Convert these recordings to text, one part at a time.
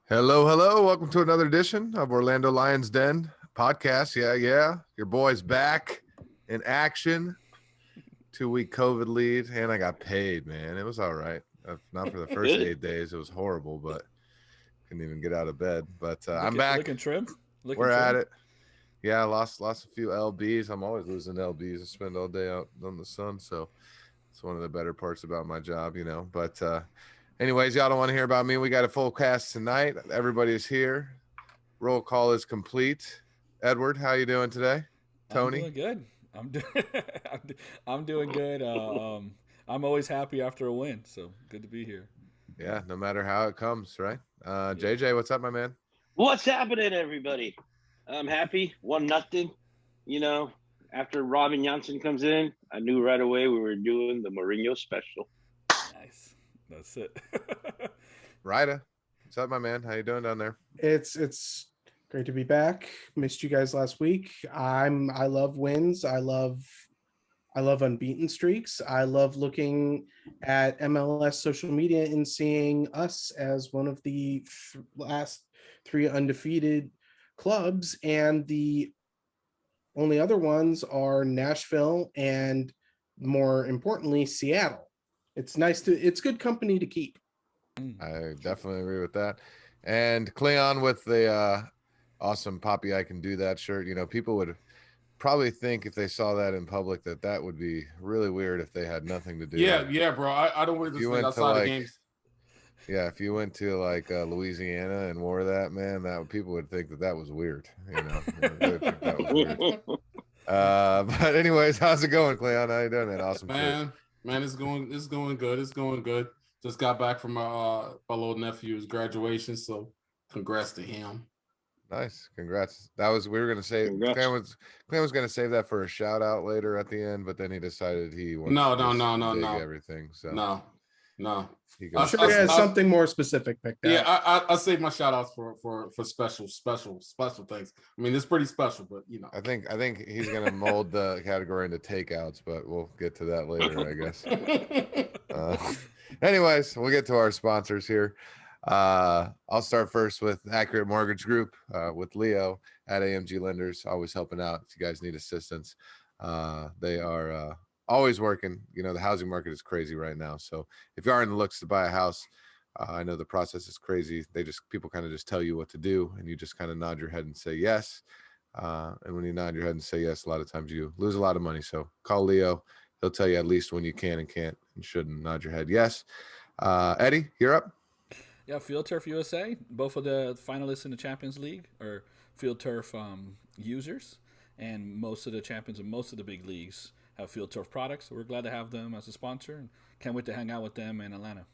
Hello, hello. Welcome to another edition of Orlando Lions Den podcast. Yeah. Your boy's back in action. 2-week COVID lead, and I got paid, man. It was all right. Not for the first 8 days. It was horrible, but couldn't even get out of bed. But I'm back. Looking trim. We're at it. Yeah, I lost a few LBs. I'm always losing LBs. I spend all day out on the sun, so it's one of the better parts about my job, But anyways, y'all don't want to hear about me. We got a full cast tonight. Everybody is here. Roll call is complete. Edward, how you doing today? Tony? I'm doing good. I'm doing good. I'm always happy after a win, so good to be here. Yeah, no matter how it comes, right? JJ, what's up, my man? What's happening, everybody? I'm happy. 1-0. After Robin Janssen comes in, I knew right away we were doing the Mourinho special. Nice. That's it. Ryda, what's up, my man? How you doing down there? It's great to be back. Missed you guys last week. I love wins. I love unbeaten streaks. I love looking at MLS social media and seeing us as one of the last 3 undefeated clubs, and the only other ones are Nashville and, more importantly, Seattle. It's good company to keep. I definitely agree with that. And Cleon with the awesome Poppy I Can Do That shirt. People would probably think if they saw that in public that would be really weird if they had nothing to do. Yeah, bro. I don't wear this thing outside the games. Yeah, if you went to Louisiana and wore that, man, people would think that was weird. That was weird. But anyways, how's it going, Cleon? How you doing? That awesome man. It's going good. It's going good. Just got back from my little nephew's graduation, so congrats to him. Nice, congrats. We were gonna say Cleon was gonna save that for a shout out later at the end, but then he decided he wanted no everything. So no. I'm sure he has something more specific picked out. Yeah, I save my shout outs for special things. I mean, it's pretty special, but I think he's gonna mold the category into takeouts, but we'll get to that later, I guess. Anyways, we'll get to our sponsors here. I'll start first with Accurate Mortgage Group with Leo at AMG Lenders, always helping out if you guys need assistance. They are always working. The housing market is crazy right now, so if you are in the looks to buy a house, I know the process is crazy. People kind of just tell you what to do, and you just kind of nod your head and say yes. And when you nod your head and say yes, a lot of times you lose a lot of money. So call Leo. He'll tell you at least when you can and can't and shouldn't. Nod your head yes. Eddie, you're up. Yeah, Field Turf USA. Both of the finalists in the Champions League are Field Turf users, and most of the champions of most of the big leagues have Field Turf products. So we're glad to have them as a sponsor, and can't wait to hang out with them in Atlanta.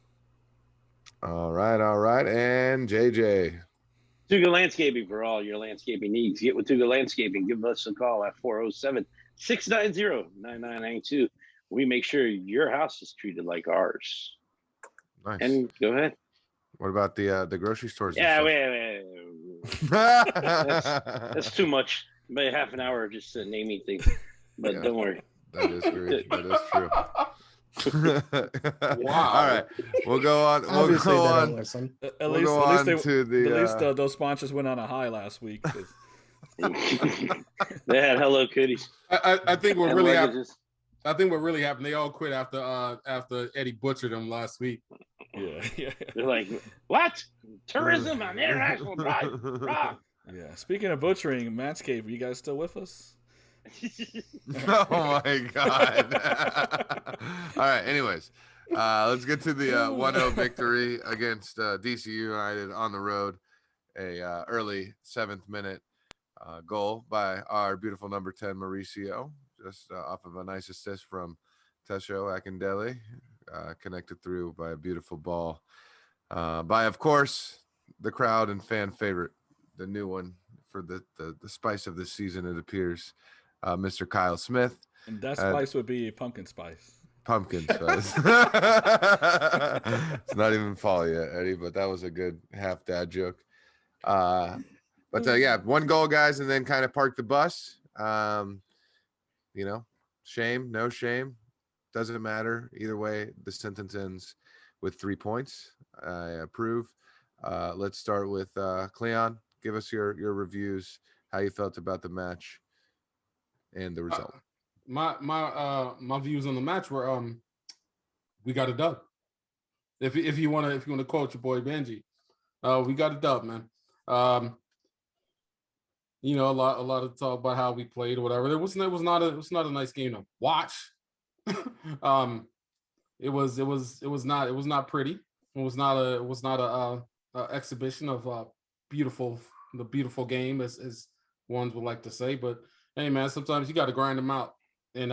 All right. And JJ. Tuga Landscaping for all your landscaping needs. Get with Tuga Landscaping. Give us a call at 407-690-9992. We make sure your house is treated like ours. Nice. And go ahead. What about the grocery stores? Yeah, wait. That's too much. About half an hour of just naming things. But don't worry. That is great. That is true. Wow. All right. We'll go on. At least those sponsors went on a high last week. They had Hello Kitties. I think what really happened. I think what really happened. They all quit after Eddie butchered them last week. Yeah. They're like, what? Tourism on International Drive. Yeah. Speaking of butchering, Manscaped, are you guys still with us? Oh my God. All right. Anyways, let's get to the 1-0 victory against DC United on the road. A early 7th minute goal by our beautiful number 10 Mauricio, just off of a nice assist from Tesho Akindele, connected through by a beautiful ball by, of course, the crowd and fan favorite, the new one for the spice of this season, it appears. Mr. Kyle Smith. And that spice would be pumpkin spice. Pumpkin spice. It's not even fall yet, Eddie, but that was a good half dad joke. But yeah, 1 goal, guys, and then kind of park the bus. Shame, no shame. Doesn't matter. Either way, the sentence ends with 3 points. I approve. Let's start with Cleon. Give us your reviews, how you felt about the match and the result. My views on the match were we got a dub. If you wanna quote your boy Benji, we got a dub, man. You know, a lot of talk about how we played or whatever. It was not a nice game to watch. It was not pretty. It was not a exhibition of the beautiful game as ones would like to say. But hey, man, sometimes you got to grind them out, and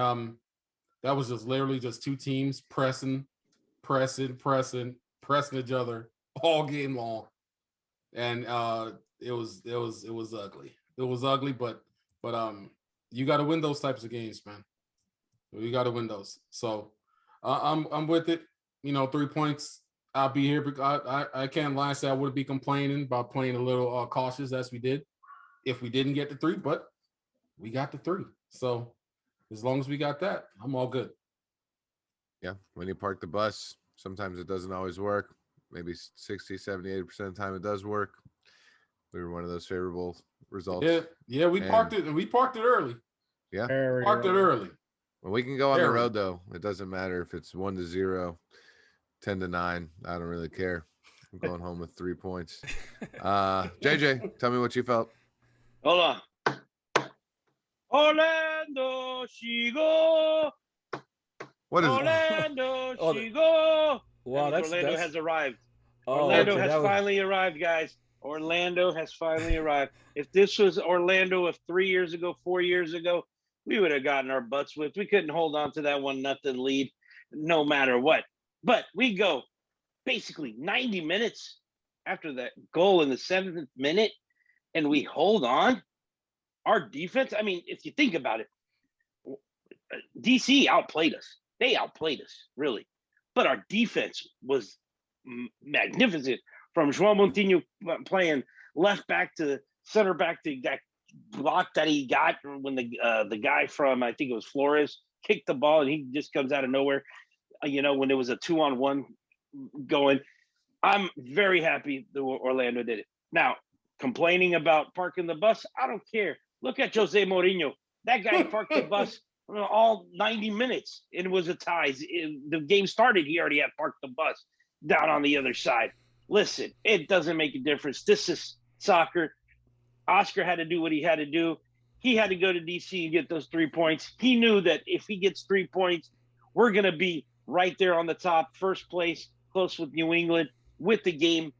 that was just literally just two teams pressing each other all game long, and it was ugly. It was ugly, but you got to win those types of games, man. You got to win those. So I'm with it. You know, 3 points. I'll be here because I can't lie and say I would be complaining about playing a little cautious as we did if we didn't get the 3, but we got the 3. So as long as we got that, I'm all good. Yeah, when you park the bus, sometimes it doesn't always work. Maybe 60, 70, 80% of the time it does work. We were one of those favorable results. Yeah, we parked it, and we parked it early. Yeah, parked it early. Well, we can go on the road though. It doesn't matter if it's 1-0, 10-9. I don't really care. I'm going home with 3 points. JJ, tell me what you felt. Hold on. Orlando Shigo. What is Orlando Shigo? Wow, Orlando has arrived. Oh, Orlando okay, has finally arrived, guys. Orlando has finally arrived. If this was Orlando of 3 years ago, 4 years ago, we would have gotten our butts whipped. We couldn't hold on to that 1-0 lead no matter what. But we go basically 90 minutes after that goal in the 7th minute, and we hold on. Our defense, I mean, if you think about it, DC outplayed us. They outplayed us, really. But our defense was magnificent. From João Montinho playing left back to center back to that block that he got when the guy from, I think it was Flores, kicked the ball and he just comes out of nowhere. You know, when there was a 2-on-1 going. I'm very happy that Orlando did it. Now, complaining about parking the bus, I don't care. Look at Jose Mourinho. That guy parked the bus all 90 minutes. It was a tie. The game started, he already had parked the bus down on the other side. Listen, it doesn't make a difference. This is soccer. Oscar had to do what he had to do. He had to go to DC and get those 3 points. He knew that if he gets 3 points, we're going to be right there on the top, first place, close with New England, with the game.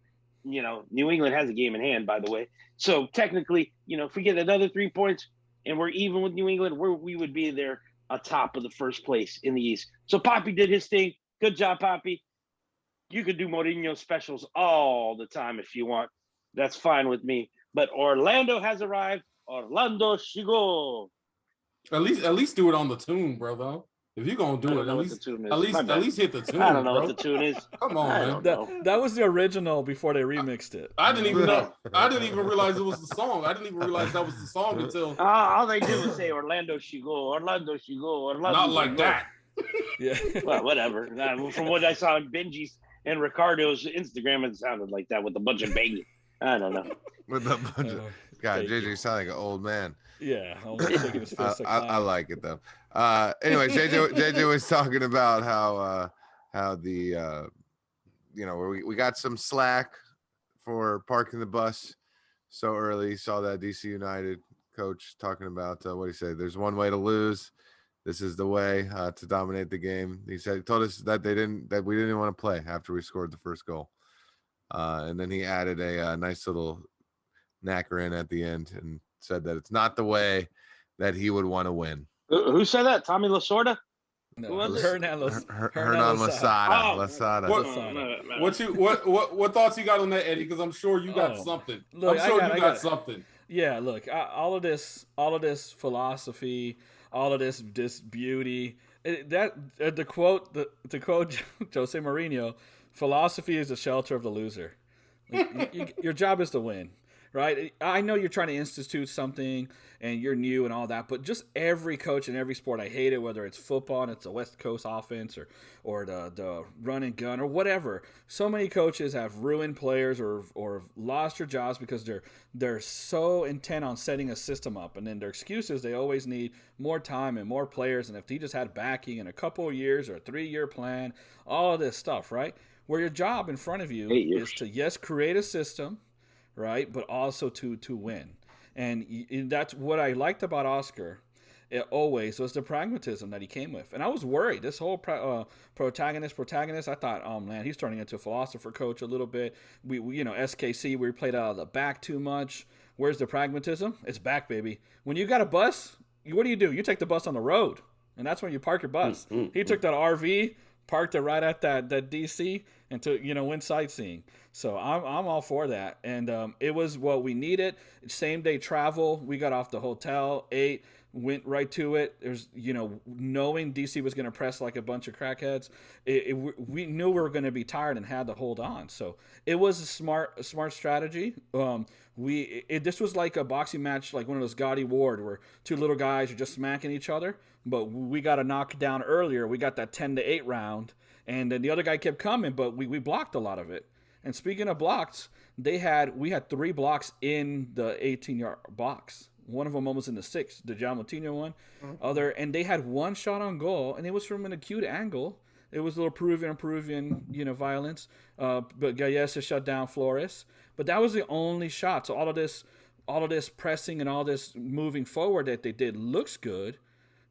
You know, New England has a game in hand, by the way. So technically, you know, if we get another 3 points and we're even with New England, we would be there atop of the first place in the East. So Poppy did his thing. Good job, Poppy. You could do Mourinho specials all the time if you want. That's fine with me. But Orlando has arrived. Orlando Shigo. At least do it on the tune, bro. Though, if you're gonna do it, at least hit the tune. I don't know bro. what the tune is. Come on, man. That was the original before they remixed it. I didn't even know. I didn't even realize it was the song. I didn't even realize that was the song until all they did was say Orlando Shigo, Orlando Shigo, Orlando. Not like that. Yeah. Well, whatever. From what I saw on Benji's and Ricardo's Instagram, it sounded like that with a bunch of banging. I don't know. With a bunch of God, JJ, you sound like an old man. Yeah, I like it though. Anyway, JJ was talking about how the you know, we got some slack for parking the bus so early. Saw that DC United coach talking about what he said. There's one way to lose. This is the way to dominate the game. He told us that we didn't want to play after we scored the first goal. And then he added a nice little knacker in at the end and said that it's not the way that he would want to win. Who said that? Tommy Lasorda? No, Hernan Lasada. What thoughts you got on that, Eddie? Because I'm sure you got something. Look, I'm sure you got something. Yeah, look, all of this philosophy, all of this beauty. To quote Jose Mourinho, philosophy is the shelter of the loser. Your job is to win. right? I know you're trying to institute something and you're new and all that, but just every coach in every sport, I hate it, whether it's football and it's a West Coast offense or the run and gun or whatever. So many coaches have ruined players or lost their jobs because they're so intent on setting a system up, and then their excuses, they always need more time and more players, and if he just had backing in a couple of years or a 3-year plan, all of this stuff, right? Where your job in front of you 8 years. is to, yes, create a system, right, but also to win. And that's what I liked about Oscar. It always was the pragmatism that he came with, and I was worried. This whole protagonist. I thought, oh man, he's turning into a philosopher coach a little bit. We SKC, we played out of the back too much. Where's the pragmatism? It's back, baby. When you got a bus, what do? You take the bus on the road, and that's when you park your bus. He took that RV, parked it right at that DC, and went sightseeing. So I'm all for that, and it was what we needed. Same day travel. We got off the hotel, ate, went right to it. There's knowing DC was going to press like a bunch of crackheads. We knew we were going to be tired and had to hold on. So it was a smart strategy. This was like a boxing match, like one of those Gotti Ward where two little guys are just smacking each other. But we got a knockdown earlier. We got that 10-8 round, and then the other guy kept coming, but we blocked a lot of it. And speaking of blocks, we had 3 blocks in the 18-yard box. One of them almost in the 6, the John Moutinho one. And they had one shot on goal, and it was from an acute angle. It was a little Peruvian, violence. But Gallese shut down Flores. But that was the only shot. So all of this pressing and all this moving forward that they did looks good.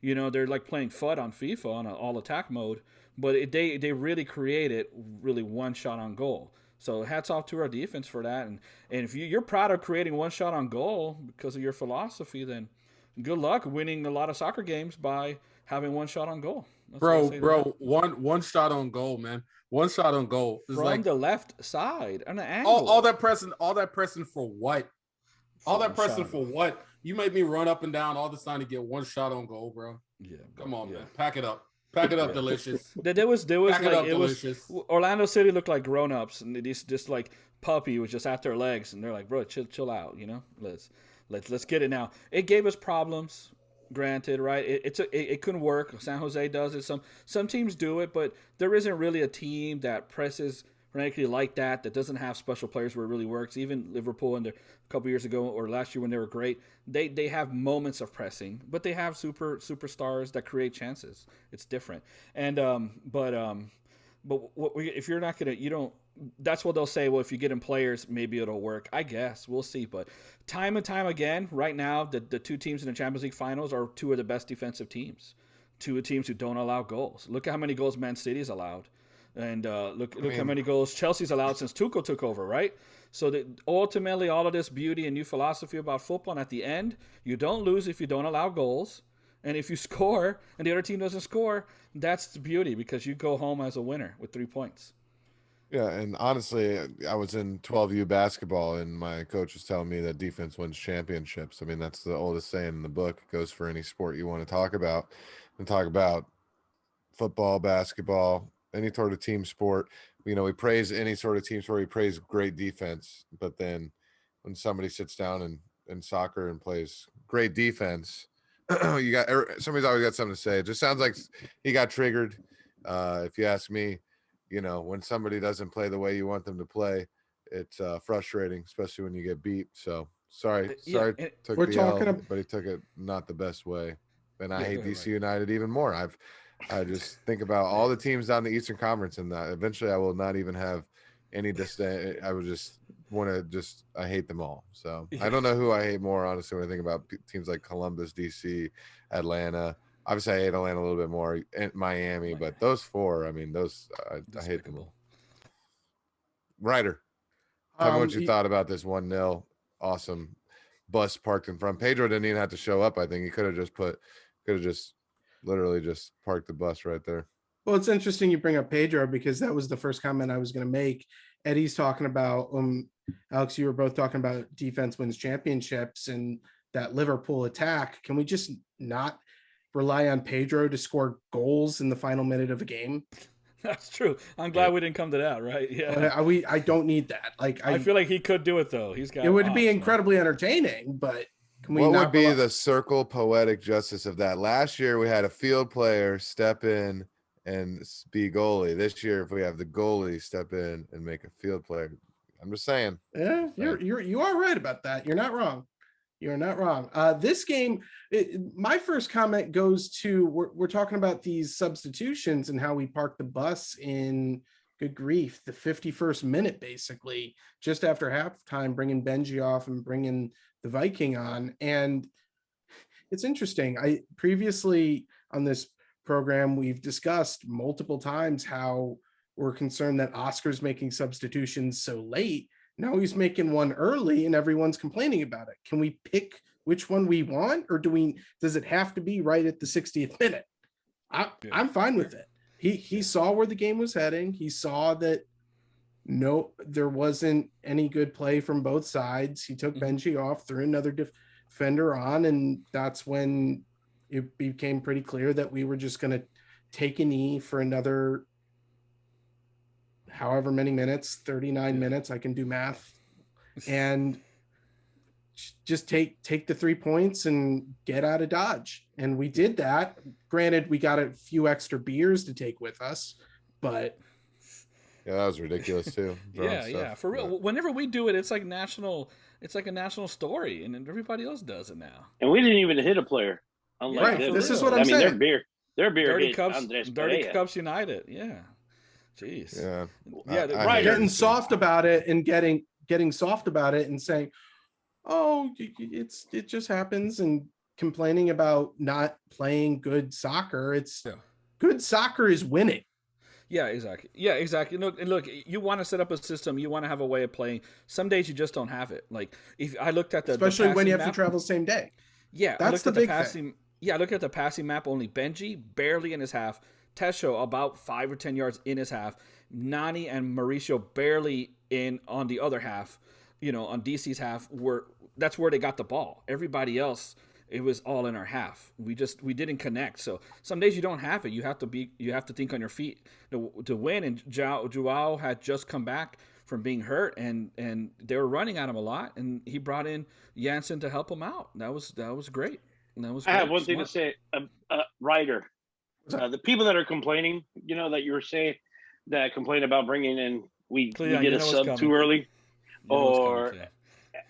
They're like playing FUT on FIFA on an all attack mode. But they really created one shot on goal. So hats off to our defense for that. And if you're proud of creating one shot on goal because of your philosophy, then good luck winning a lot of soccer games by having one shot on goal. Bro, one shot on goal, man. One shot on goal. It's from like the left side on an angle. All that pressing for what? All that pressing for what? You made me run up and down all this time to get one shot on goal, bro. Yeah. Come on, man. Pack it up. Pack it up, Delicious. There was Pack like it was Orlando City looked like grown-ups, and just like puppy was just at their legs, and they're like, bro, chill out, let's get it now. It gave us problems, granted, right? It couldn't work. San Jose does it. Some teams do it, but there isn't really a team that presses frankly like that doesn't have special players where it really works. Even Liverpool a couple years ago or last year when they were great, they have moments of pressing, but they have superstars that create chances. It's different. And if you're not gonna, that's what they'll say. Well, if you get in players, maybe it'll work. I guess we'll see. But time and time again, right now, the 2 teams in the Champions League finals are 2 of the best defensive teams. 2 teams who don't allow goals. Look at how many goals Man City's allowed. And look how many goals Chelsea's allowed since Tuchel took over, right? So that ultimately all of this beauty and new philosophy about football, and at the end, you don't lose if you don't allow goals. And if you score and the other team doesn't score, that's the beauty because you go home as a winner with 3 points. Yeah, and honestly, I was in 12U basketball, and my coach was telling me that defense wins championships. I mean, that's the oldest saying in the book. It goes for any sport you want to talk about. And talk about football, basketball, any sort of team sport. We praise any sort of team sport. We praise great defense, but then when somebody sits down in soccer and plays great defense, somebody's always got something to say. It just sounds like he got triggered. If you ask me, when somebody doesn't play the way you want them to play, it's frustrating, especially when you get beat. So sorry, but he took it not the best way. And I hate DC United even more. I just think about all the teams down the Eastern Conference, and eventually I will not even have any disdain. I would just I hate them all. So I don't know who I hate more, honestly, when I think about teams like Columbus, DC, Atlanta. Obviously, I hate Atlanta a little bit more, and Miami, but those 4, I mean, I hate them all. Ryder, tell me what you thought about this 1-0 awesome bus parked in front. Pedro didn't even have to show up. I think he could have just literally just parked the bus right there. Well, it's interesting you bring up Pedro because that was the first comment I was going to make. Eddie's talking about, Alex, you were both talking about defense wins championships and that Liverpool attack. Can we just not rely on Pedro to score goals in the final minute of a game? That's true. I'm glad we didn't come to that, right? Yeah. I don't need that. Like I feel like he could do it though. He's got. it would be man. incredibly entertaining, but can we What not would be rely- the circle poetic justice of that? Last year we had a field player step in and be goalie. This year, if we have the goalie step in and make a field player, I'm just saying. Yeah, you are right about that. You're not wrong. You're not wrong. This game, my first comment goes to we're talking about these substitutions and how we parked the bus in, good grief, the 51st minute, basically, just after halftime, bringing Benji off and bringing the Viking on. And it's interesting. I previously on this program, we've discussed multiple times how we're concerned that Oscar's making substitutions so late. Now he's making one early and everyone's complaining about it. Can we pick which one we want, or does it have to be right at the 60th minute? I'm fine with it. He saw where the game was heading. He saw that there wasn't any good play from both sides. He took Benji off, threw another defender on, and that's when it became pretty clear that we were just going to take a knee for another however many minutes, 39 minutes. I can do math. And just take the 3 points and get out of Dodge. And we did that. Granted, we got a few extra beers to take with us, but yeah, that was ridiculous too. Yeah, for real. Whenever we do it, it's like a national story, and everybody else does it now. And we didn't even hit a player. Unlike them. This is what I'm saying. Their beer Dirty hit Cups, Andres Dirty Perea. Cups United. Yeah. Jeez. Yeah. Right. Getting soft about it and getting soft about it and saying, oh, it just happens, and complaining about not playing good soccer. Good soccer is winning. Yeah, exactly. Look, you want to set up a system. You want to have a way of playing. Some days you just don't have it. Like if I looked at especially when you have map, to travel the same day. Yeah, that's the big thing. Yeah, I looked at the passing map. Only Benji barely in his half. Tesho about 5 or 10 yards in his half. Nani and Mauricio barely in on the other half. On DC's half, that's where they got the ball. Everybody else, it was all in our half. We didn't connect. So some days you don't have it. You have to think on your feet to win. And Joao had just come back from being hurt, and they were running at him a lot. And he brought in Jansen to help him out. That was great. I have one thing to say, Ryder. The people that are complaining, that you were saying, that complain about bringing in, we did a sub too early, or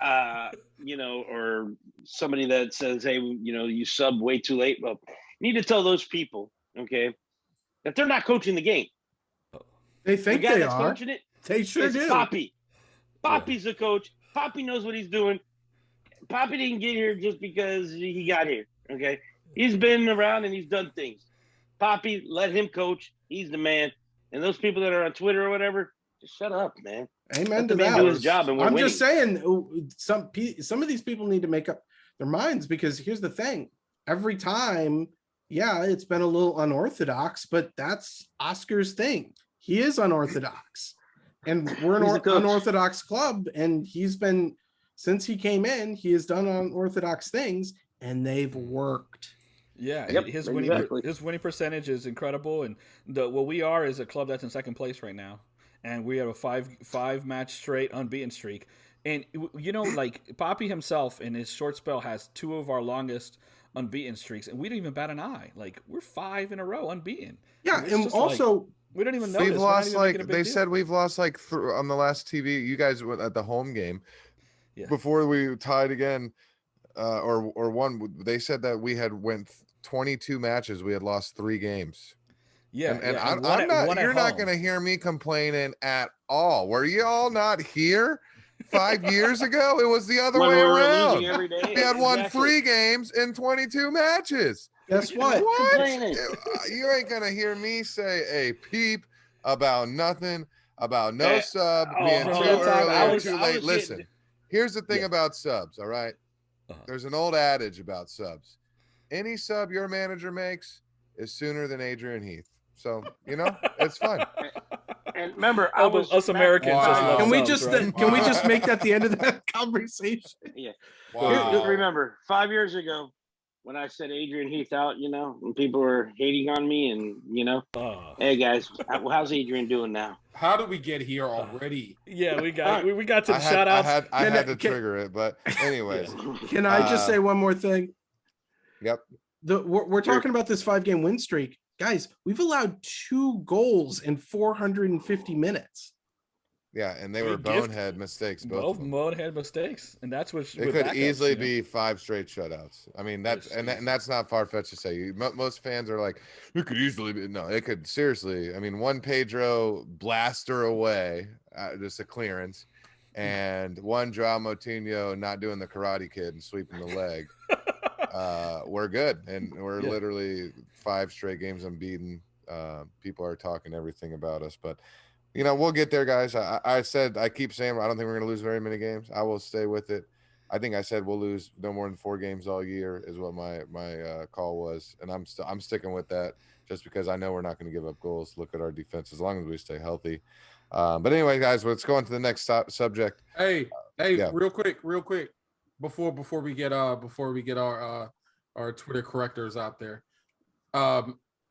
or somebody that says, hey, you sub way too late. Well, you need to tell those people, okay, that they're not coaching the game. They think they are. Coaching it, they sure do. Poppy. Poppy's the coach. Poppy knows what he's doing. Poppy didn't get here just because he got here, okay? He's been around and he's done things. Poppy, let him coach. He's the man. And those people that are on Twitter or whatever, just shut up, man. Amen to that. Do his job, and I'm just saying, some of these people need to make up their minds, because here's the thing: every time, it's been a little unorthodox, but that's Oscar's thing. He is unorthodox, and we're an unorthodox club. And he's been, since he came in, he has done unorthodox things, and they've worked. Yeah, his winning percentage is incredible, and what we are is a club that's in second place right now, and we have a five match straight unbeaten streak. And like Poppy himself in his short spell has 2 of our longest unbeaten streaks, and we didn't even bat an eye. Like we're 5 in a row unbeaten. Yeah, and also we don't even know. We've lost said we've lost on the last TV. You guys went at the home game before we tied again, or won. They said that we had went 22 matches. We had lost 3 games. Yeah, and I'm not. You're not going to hear me complaining at all. Were you all not here 5 years ago? It was the other way around. Every day. We had won 3 games in 22 matches. Guess what? You ain't going to hear me say a peep about nothing, about no sub being too early or too late. Listen, here's the thing about subs. All right, there's an old adage about subs. Any sub your manager makes is sooner than Adrian Heath. So, it's fun. And remember, us Americans can we just make that the end of that conversation? Yeah. Remember, 5 years ago, when I said Adrian Heath out, when people were hating on me, and Oh. hey guys, how's Adrian doing now? How did we get here already? Yeah, we got to the I shout outs. had to trigger it, but anyways. Can I just say one more thing? Yep. We're talking about this 5-game win streak. Guys, we've allowed 2 goals in 450 minutes. Yeah, and they were bonehead mistakes. Both bonehead mistakes, and that's what it could easily be 5 straight shutouts. I mean, that's not far fetched to say. Most fans are like, it could easily be. No, it could seriously. I mean, one Pedro blaster away, just a clearance, and one Joao Moutinho not doing the Karate Kid and sweeping the leg. We're good, and we're literally 5 straight games unbeaten. People are talking everything about us, but. We'll get there, guys. I keep saying I don't think we're going to lose very many games. I will stay with it. I think I said we'll lose no more than 4 games all year is what my call was, and I'm sticking with that just because I know we're not going to give up goals. Look at our defense as long as we stay healthy. But anyway, guys, let's go on to the next subject. Hey, real quick, before we get our Twitter correctors out there.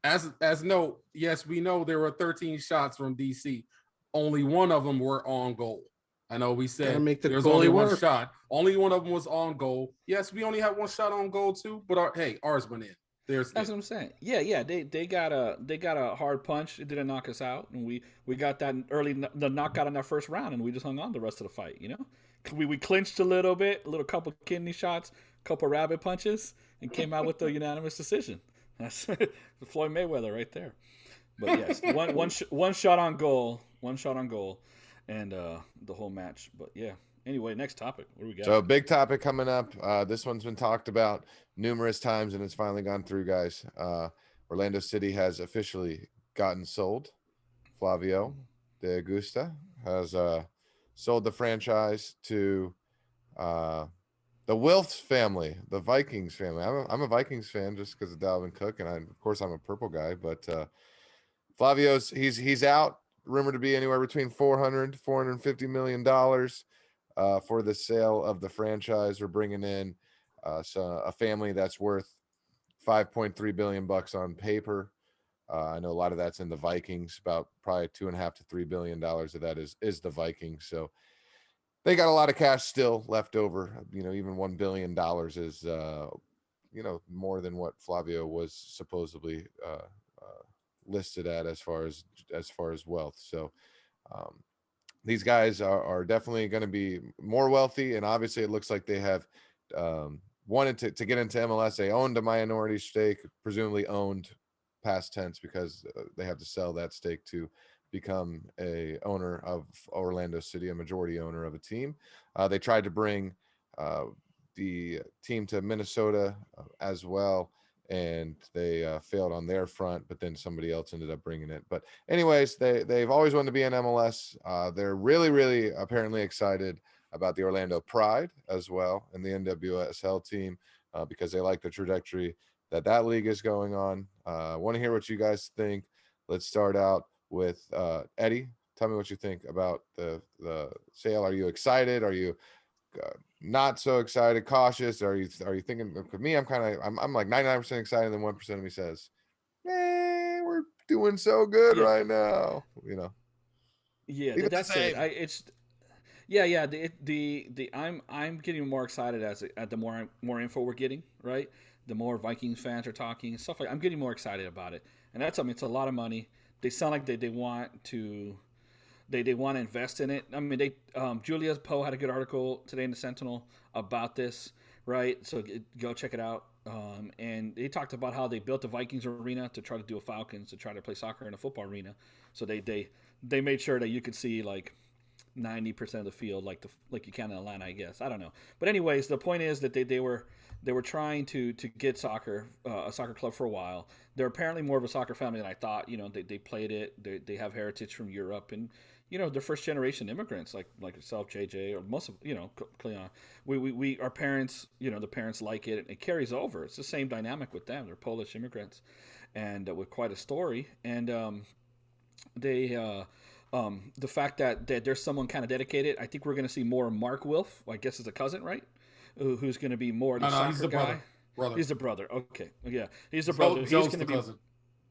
As note, yes, we know there were 13 shots from DC. Only one of them were on goal. I know we said there's only one shot. Only one of them was on goal. Yes, we only had 1 shot on goal too, but ours went in. That's what I'm saying. Yeah. They got a hard punch. It didn't knock us out, and we got that the knockout in our first round, and we just hung on the rest of the fight. We clinched a little bit, a couple kidney shots, couple rabbit punches, and came out with the unanimous decision. That's Floyd Mayweather right there. But yes, one shot on goal, and the whole match. But yeah. Anyway, next topic. What do we got? So big topic coming up. This one's been talked about numerous times, and it's finally gone through, guys. Orlando City has officially gotten sold. Flavio de Augusta has sold the franchise to the Wilfs family, the Vikings family. I'm a Vikings fan just because of Dalvin Cook, and of course I'm a purple guy. But Flavio's he's out, rumored to be anywhere between $450 million for the sale of the franchise. We're bringing in a family that's worth $5.3 billion on paper. I know a lot of that's in the Vikings. About probably $2.5 to $3 billion of that is the Vikings. So. They got a lot of cash still left over. Even $1 billion is, more than what Flavio was supposedly listed at as far as wealth. So these guys are definitely going to be more wealthy, and obviously it looks like they have wanted to get into MLS. They owned a minority stake, presumably owned past tense, because they have to sell that stake to become a owner of Orlando City, a majority owner of a team. They tried to bring the team to Minnesota as well, and they failed on their front, but then somebody else ended up bringing it. But anyways, they've always wanted to be in MLS. They're really, really apparently excited about the Orlando Pride as well and the NWSL team because they like the trajectory that league is going on. I want to hear what you guys think. Let's start out with Eddie. Tell me what you think about the sale. Are you excited? Are you not so excited, cautious? Are you thinking? For me, I'm like 99% excited, and then 1% of me says, we're doing so good right now. Yeah, that's it. I'm getting more excited at the more info we're getting, right? The more Vikings fans are talking and stuff I'm getting more excited about it, and that's it's a lot of money. They sound like they want to invest in it. I mean, Julia Poe had a good article today in the Sentinel about this, right? So go check it out. And they talked about how they built the Vikings arena to try to do a Falcons, to try to play soccer in a football arena. So they made sure that you could see like 90% of the field, like you can in Atlanta, I guess. I don't know, but anyways, the point is that they were trying to get soccer, a soccer club for a while. They're apparently more of a soccer family than I thought. They played it. They have heritage from Europe, and they're first generation immigrants like yourself, JJ, or most of Cleon. Our parents, the parents like it. It carries over. It's the same dynamic with them. They're Polish immigrants, and with quite a story. And the fact that there's someone kind of dedicated, I think we're going to see more Mark Wilf. I guess is a cousin, right? Who's going to be more the soccer guy. brother. He's the brother. Okay, yeah, he's the Joe- brother. Joe's He's going the to be cousin.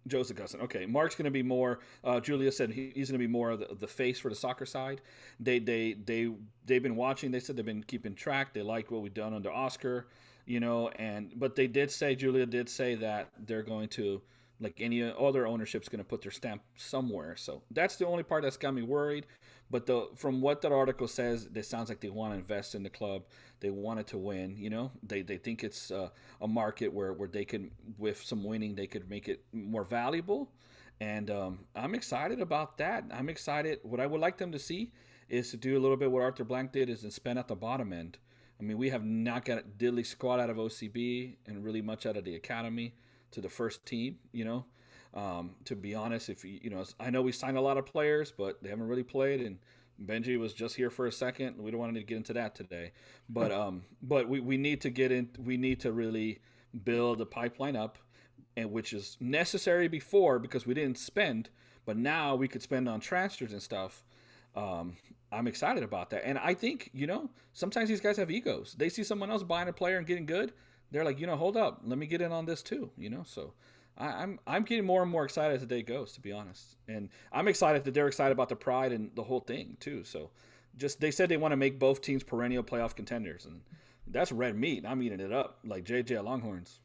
Joe's the cousin. Okay, Mark's going to be more. Julia said he's going to be more of the face for the soccer side. They've been watching. They said they've been keeping track. They like what we've done under Oscar, but they did say, Julia did say that they're going to, like any other ownership's going to put their stamp somewhere. So that's the only part that's got me worried. But from what that article says, it sounds like they want to invest in the club. They want it to win. They think it's a market where they can, with some winning, they could make it more valuable. And I'm excited about that. I'm excited. What I would like them to see is to do a little bit what Arthur Blank did, is to spend at the bottom end. I mean, we have not got a diddly squad out of OCB and really much out of the academy to the first team. To be honest, if I know we signed a lot of players, but they haven't really played. And Benji was just here for a second. We don't want to get into that today, but we need to get in. We need to really build the pipeline up, and which is necessary before because we didn't spend, but now we could spend on transfers and stuff. I'm excited about that, and I think sometimes these guys have egos. They see someone else buying a player and getting good. They're like, hold up, let me get in on this too. So. I'm getting more and more excited as the day goes, to be honest, and I'm excited that they're excited about the pride and the whole thing too. So, they said they want to make both teams perennial playoff contenders, and that's red meat. I'm eating it up like JJ at Longhorns.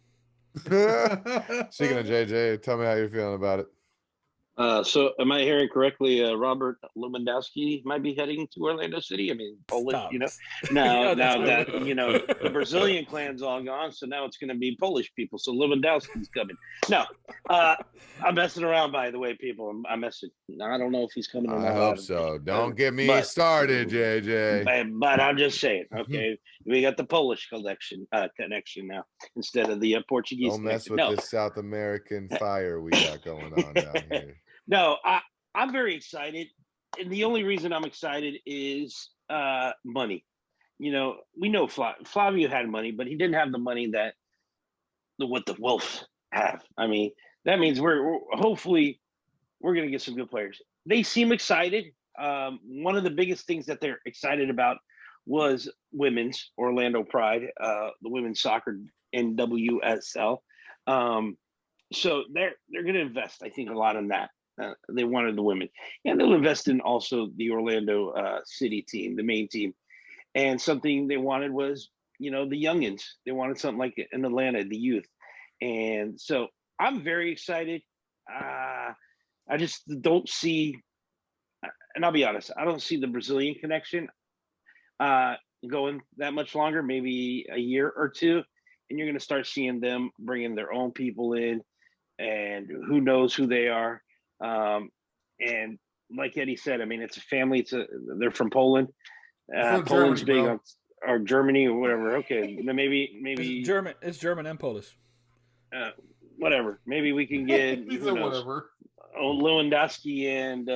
Speaking of JJ, tell me how you're feeling about it. So am I hearing correctly? Robert Lewandowski might be heading to Orlando City. I mean, Polish, Stop. Now, Yeah, now that's that the Brazilian clan's all gone, so now it's going to be Polish people. So Lewandowski's coming. No, I'm messing around. By the way, people, I'm messing. I don't know if he's coming or not. I hope so. Don't get me started, JJ. But I'm just saying. Okay, we got the Polish connection now instead of the Portuguese. Don't mess with this South American fire we got going on down here. No, I'm very excited. And the only reason I'm excited is money. We know Flavio had money, but he didn't have the money that what the Wolves have. I mean, that means we're hopefully we're going to get some good players. They seem excited. One of the biggest things that they're excited about was women's Orlando Pride, the women's soccer NWSL. So they're going to invest, I think, a lot in that. They wanted the women, and they'll invest in also the Orlando City team, the main team. And something they wanted was, the youngins. They wanted something like in Atlanta, the youth. And so I'm very excited. I just don't see, and I'll be honest, I don't see the Brazilian connection going that much longer, maybe a year or two. And you're going to start seeing them bringing their own people in, and who knows who they are. And like Eddie said, I mean, it's a family. They're from Poland. Poland's Germany, big bro. or Germany or whatever. Okay, maybe It's German. It's German and Polish. Whatever. Maybe we can get He said whatever. Lewandowski and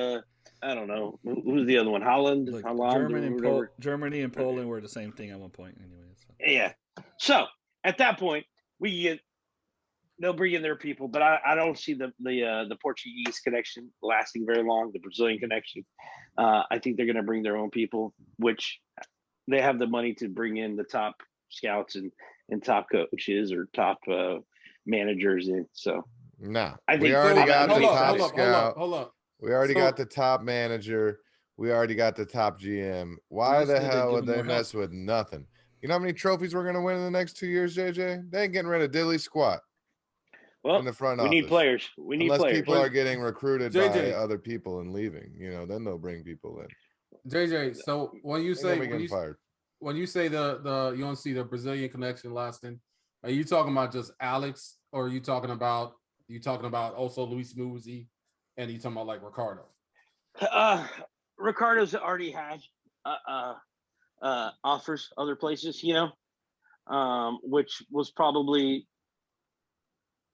I don't know who's the other one. Holland. Look, Holland Germany and Poland were the same thing at one point, anyway. So. Yeah. So at that point, they'll bring in their people, but I don't see the Portuguese connection lasting very long. The Brazilian connection, I think they're going to bring their own people, which they have the money to bring in the top scouts and top coaches or top managers in. So no, I think we already got the top hold scout. Hold up. We already got the top manager. We already got the top GM. Why the hell would they mess with nothing? You know how many trophies we're going to win in the next 2 years, JJ? They ain't getting rid of diddly squat. Well, in the front we office. need players. Unless people are getting recruited JJ. by other people and leaving, then they'll bring people in. JJ, so when you say when you say the you don't see the Brazilian connection lasting, are you talking about just Alex, or are you talking about also Luis Muzzi, and you talking about like Ricardo? Ricardo's already had offers other places, which was probably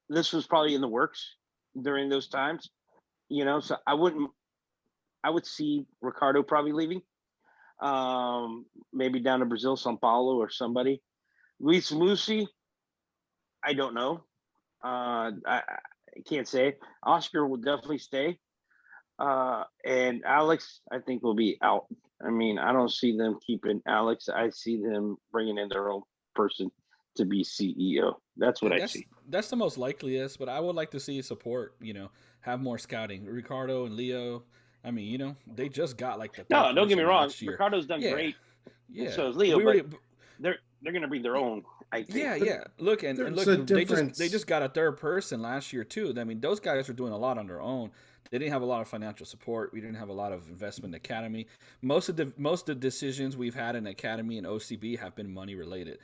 in the works during those times, so I would see Ricardo probably leaving, maybe down to Brazil, Sao Paulo or somebody. Luis Muzzi, I don't know. I can't say. Oscar will definitely stay. And Alex, I think, will be out. I mean, I don't see them keeping Alex. I see them bringing in their own person to be CEO. That's what I That's see. that's the most likeliest, but I would like to see support. Have more scouting. Ricardo and Leo. I mean, they just got like the third No, don't get me person wrong. last year. Ricardo's done Yeah, great, and yeah. so is Leo. We But already, they're going to bring their own. I think. yeah, yeah. Look and There's look, a they just difference. got a third person last year too. I mean, those guys are doing a lot on their own. They didn't have a lot of financial support. We didn't have a lot of investment in the academy. Most of the decisions we've had in the academy and OCB have been money related.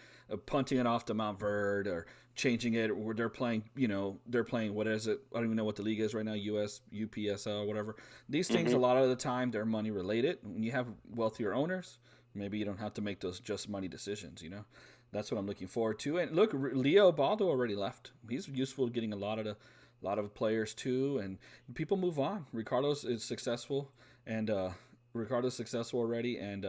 Punting it off to Mount Verde or changing it, or they're playing. They're playing what is it? I don't even know what the league is right now. UPSL, whatever. These things a lot of the time they're money related. When you have wealthier owners, maybe you don't have to make those just money decisions. That's what I'm looking forward to. And look, Leo Baldo already left. He's useful getting a lot of players too, and people move on. Ricardo's is successful, and Ricardo's successful already, and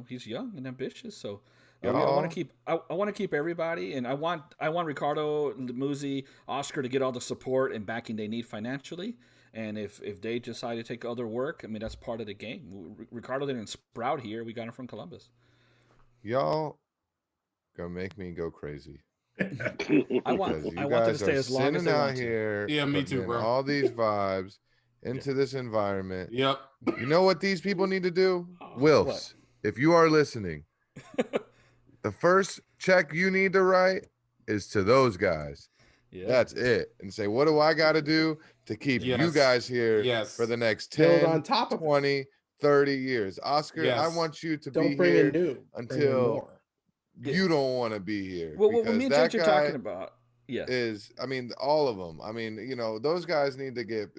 he's young and ambitious. So I want to keep everybody, and I want Ricardo, Muzi, Oscar to get all the support and backing they need financially. And if they decide to take other work, I mean that's part of the game. Ricardo didn't sprout here; we got him from Columbus. Y'all gonna make me go crazy. I want Because you them to guys stay are as long as sitting they out want to. here, Yeah, me putting too, in bro. all these vibes into this environment. Yep. You know what these people need to do? What? Wilfs, if you are listening, the first check you need to write is to those guys. Yeah. That's it. And say, what do I got to do to keep you Yes. guys here Yes. for the next Build 10, on top of it. 20, 30 years? Oscar, I Yes. want you to Don't be bring here in new. Bring in until more. you don't want to be here. Well, what because me and that JJ are guy talking about, is, I mean, all of them. I mean, those guys need to get.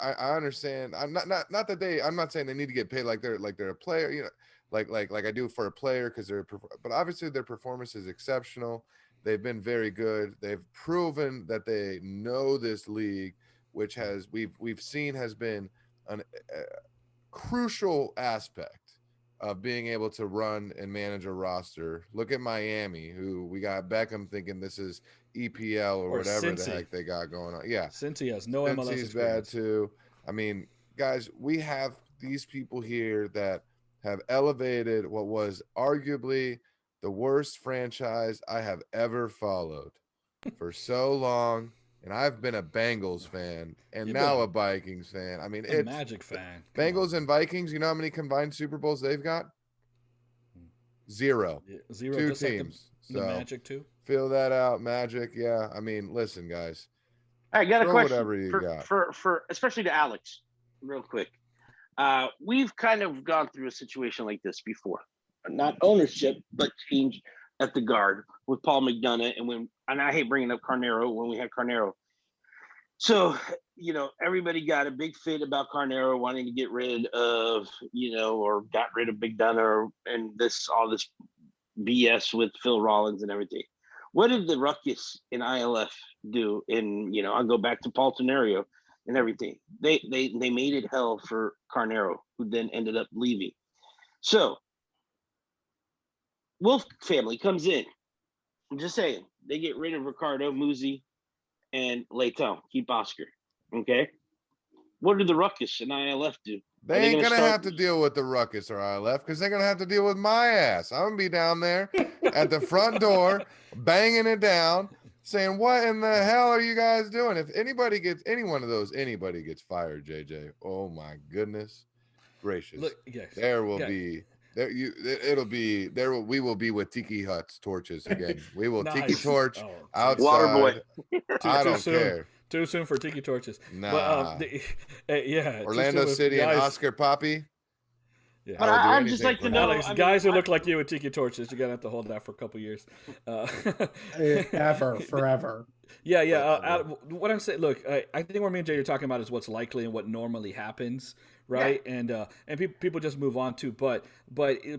I understand. I'm not that they. I'm not saying they need to get paid like they're a player. Like I do for a player because but obviously their performance is exceptional. They've been very good. They've proven that they know this league, which has we've seen has been a crucial aspect of being able to run and manage a roster. Look at Miami, who we got Beckham thinking this is EPL or whatever Cincy. the heck they got going on. Yeah, Cincy has no MLS Cincy's bad experience. too. I mean, guys, we have these people here that have elevated what was arguably the worst franchise I have ever followed for so long. And I've been a Bengals fan and You've now been a Vikings fan. I mean, A it's Magic fan. Come Bengals on. and Vikings. You know how many combined Super Bowls they've got? Zero. Yeah, zero. Two Just like teams. the So Magic too. fill that out, Magic. Yeah. I mean, listen, guys. I got a Throw question whatever you got. for especially to Alex, real quick. We've kind of gone through a situation like this before, not ownership, but change at the guard with Paul McDonough, and I hate bringing up Carnero when we had Carnero. So everybody got a big fit about Carnero wanting to get rid of or got rid of McDonough and all this BS with Phil Rollins and everything. What did the ruckus in ILF do? I'll go back to Paul Tenario and everything. They made it hell for Carnero, who then ended up leaving. So Wolf family comes in. I'm just saying, they get rid of Ricardo, Muzi, and Leighton. Keep Oscar. Okay. What did the ruckus and ILF do? They ain't gonna have to deal with the ruckus or ILF because they're gonna have to deal with my ass. I'm gonna be down there at the front door, banging it down, saying, "What in the hell are you guys doing?" If anybody gets fired, JJ. Oh my goodness gracious! Look, yes. There will Yeah. be there. It'll be there. We will be with tiki huts, torches again. We will tiki Nice. torch Oh, outside. Water boy. I too don't soon. care. Too soon for tiki torches. Nah. But yeah. Orlando too soon City with and guys. Oscar Poppy. Yeah. But I will do I'd just anything like for to know. Alex, guys who look like you with tiki torches, you're gonna have to hold that for a couple years. Ever, forever. Yeah. What I'm saying, look, I think what me and Jay are talking about is what's likely and what normally happens, right? Yeah. And people just move on too. But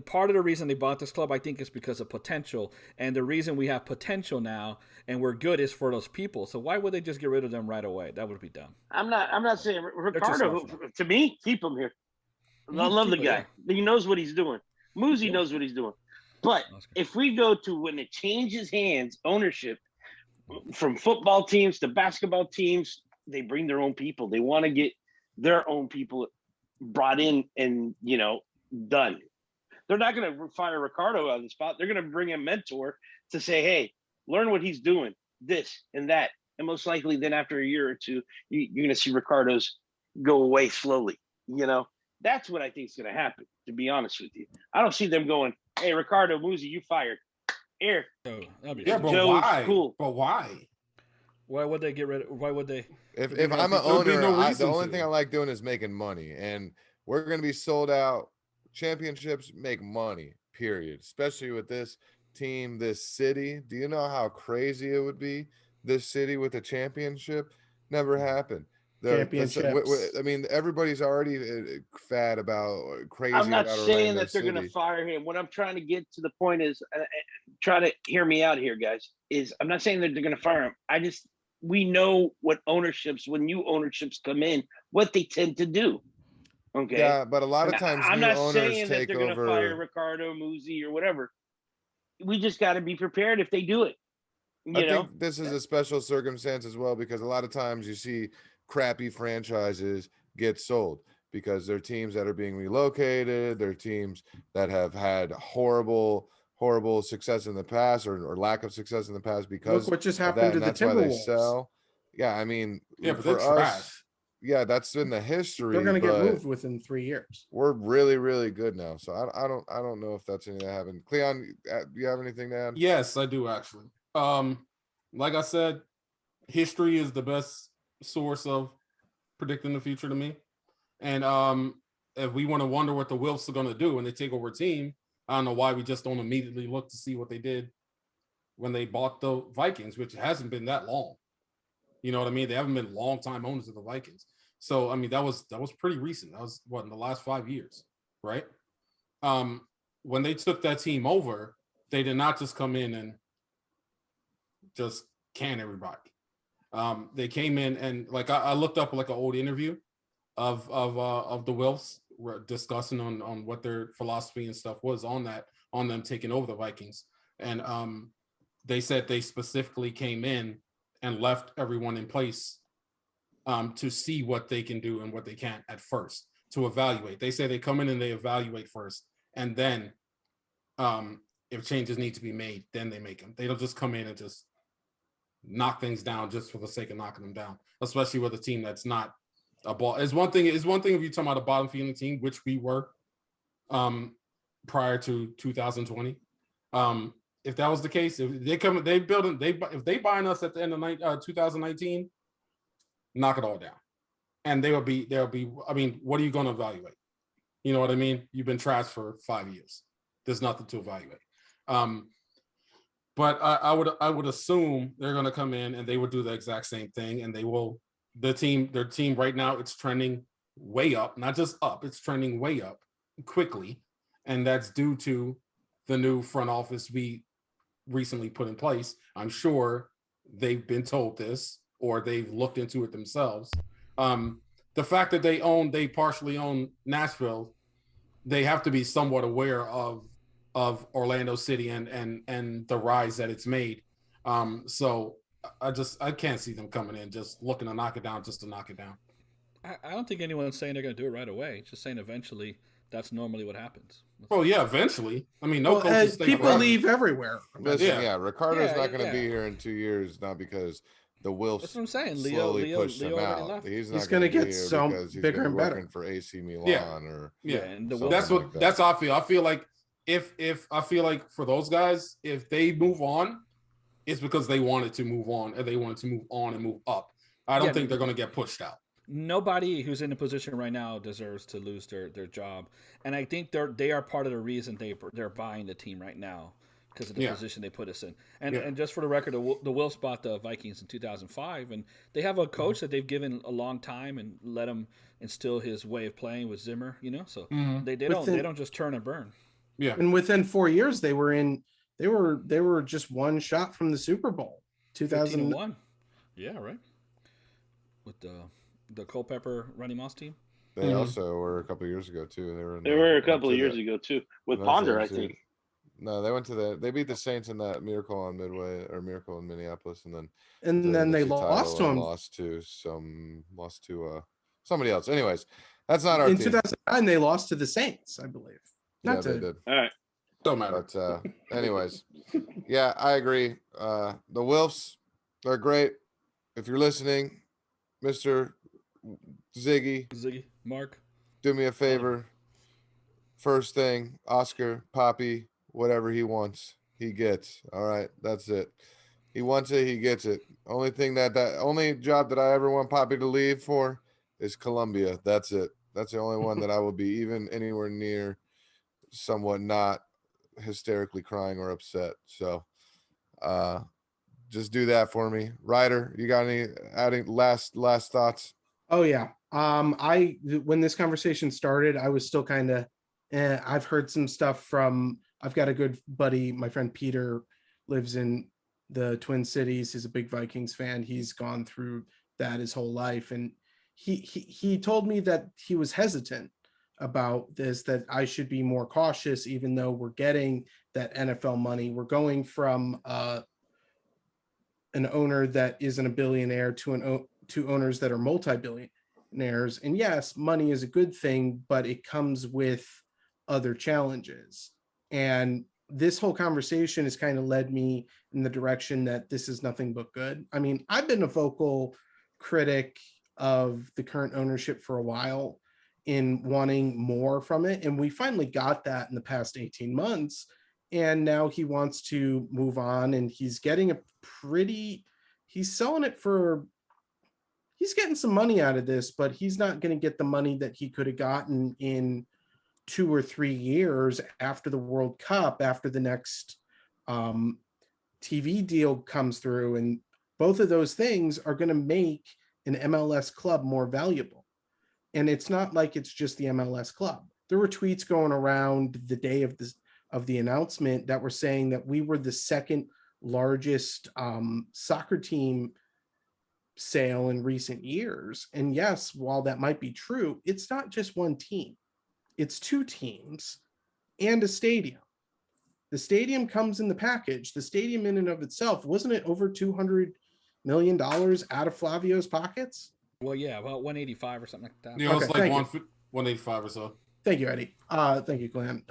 part of the reason they bought this club, I think, is because of potential. And the reason we have potential now and we're good is for those people. So why would they just get rid of them right away? That would be dumb. I'm not saying Ricardo. To me, keep him here. I love the guy. Yeah. He knows what he's doing. Muzi knows what he's doing. But if we go to when it changes hands, ownership from football teams to basketball teams, they bring their own people. They want to get their own people brought in and done. They're not going to fire Ricardo on the spot. They're going to bring a mentor to say, hey, learn what he's doing, this and that. And most likely then after a year or two, you're going to see Ricardo's go away slowly. That's what I think is going to happen, to be honest with you. I don't see them going, hey, Ricardo Muzi, you fired. Here. Oh, Yeah, but Joe's why? cool. But why? Why would they get rid of? Why would they? If They're I'm an there'll be owner, no the reason only to. thing I like doing is making money, and we're going to be sold out. Championships make money, period. Especially with this team, this city. Do you know how crazy it would be? This city with a championship never happened. Championships. I mean, everybody's already fat about crazy. I'm not about saying Orlando that they're going to City. fire him. What I'm trying to get to the point is, try to hear me out here, guys. Is I'm not saying that they're going to fire him. We know what when new ownerships come in, what they tend to do. Okay. Yeah, but a lot of times I'm new not owners saying that take they're going to over. fire Ricardo Muzi or whatever. We just got to be prepared if they do it. I think this is a special circumstance as well, because a lot of times you see crappy franchises get sold because they're teams that are being relocated. They're teams that have had horrible success in the past or lack of success in the past because Look what just of happened that, to and the that's why they Timberwolves. sell. Yeah, I mean, Yeah, but for they're trash. yeah, that's in the history. They're going to get but moved within 3 years. We're really, really good now. So I don't know if that's anything that happened. Cleon, do you have anything to add? Yes, I do actually. Like I said, history is the best source of predicting the future to me. And if we want to wonder what the Wilfs are going to do when they take over a team, I don't know why we just don't immediately look to see what they did when they bought the Vikings, which hasn't been that long. You know what I mean? They haven't been long-time owners of the Vikings. So, I mean, that was pretty recent. That was in the last 5 years, right? When they took that team over, they did not just come in and just can everybody. They came in and I looked up like an old interview of the Wilfs discussing on what their philosophy and stuff was on them taking over the Vikings. And they said they specifically came in and left everyone in place to see what they can do and what they can't at first, to evaluate. They say they come in and they evaluate first, and then if changes need to be made, then they make them. They don't just come in and just knock things down just for the sake of knocking them down, especially with a team that's not a ball. It's one thing if you're talking about a bottom feeding team, which we were prior to 2020. If that was the case, if they buying us at the end of 2019, knock it all down, and they'll be. I mean, what are you going to evaluate? You know what I mean? You've been trashed for 5 years. There's nothing to evaluate. But I would assume they're going to come in and they would do the exact same thing, and they will. Their team right now, it's trending way up, not just up. It's trending way up quickly, and that's due to the new front office we recently put in place. I'm sure they've been told this or they've looked into it themselves. The fact that they partially own Nashville, they have to be somewhat aware of Orlando City and the rise that it's made. So I can't see them coming in just looking to knock it down just to knock it down. I don't think anyone's saying they're going to do it right away. Just saying eventually. That's normally what happens. Oh yeah, eventually. I mean, coaches people leave everywhere. Listen, Ricardo's not going to be here in 2 years, not because the Wilfs. That's what I'm saying. Slowly pushed him out. Left. He's going to get so bigger and better for AC Milan or and that's how I feel. I feel like if for those guys, if they move on, it's because they wanted to move on and they wanted to move on and move up. I don't think they're going to get pushed out. Nobody who's in a position right now deserves to lose their job, and I think they are part of the reason they're buying the team right now because of the position they put us in. And just for the record, the Wilfs bought the Vikings in 2005, and they have a coach that they've given a long time and let him instill his way of playing with Zimmer. So they don't just turn and burn. Yeah, and within 4 years they were just one shot from the Super Bowl. 2001. Yeah, right. With the Culpepper Ronnie Moss team. They also were a couple of years ago too. They were a couple of years ago too with Ponder, I think. No, they went to they beat the Saints in that Miracle on Midway or Miracle in Minneapolis, and then they lost to him. Lost to somebody else. Anyways, that's not our in team. 2009. They lost to the Saints, I believe. Yeah, they did. All right. Don't matter. But anyways, yeah, I agree. The Wilfs, they're great. If you're listening, Mr. Ziggy, Mark. do me a favor. First thing, Oscar, Poppy, whatever he wants, he gets. All right, that's it. He wants it, he gets it. Only job that I ever want Poppy to leave for is Columbia. That's it. That's the only one that I will be even anywhere near somewhat not hysterically crying or upset. So just do that for me. Ryder, you got any adding last thoughts? Oh yeah. When this conversation started, I was still kind of I've heard some stuff from I've got a good buddy, my friend Peter lives in the Twin Cities. He's a big Vikings fan. He's gone through that his whole life. And he told me that he was hesitant about this, that I should be more cautious, even though we're getting that NFL money. We're going from an owner that isn't a billionaire to owners that are multi-billionaires. And yes, money is a good thing, but it comes with other challenges. And this whole conversation has kind of led me in the direction that this is nothing but good. I mean, I've been a vocal critic of the current ownership for a while in wanting more from it. And we finally got that in the past 18 months. And now he wants to move on, and he's getting he's selling it for, he's getting some money out of this, but he's not going to get the money that he could have gotten in 2 or 3 years after the World Cup, after the next TV deal comes through. And both of those things are going to make an MLS club more valuable. And it's not like it's just the MLS club. There were tweets going around the day of the announcement that were saying that we were the second largest soccer team sale in recent years. And yes, while that might be true, it's not just one team. It's 2 teams and a stadium. The stadium comes in the package. The stadium in and of itself, wasn't it over $200 million out of Flavio's pockets? Well, yeah, about 185 or something like that. Yeah, it's Okay, like 185 or so. Thank you, Eddie. Thank you, Glenn.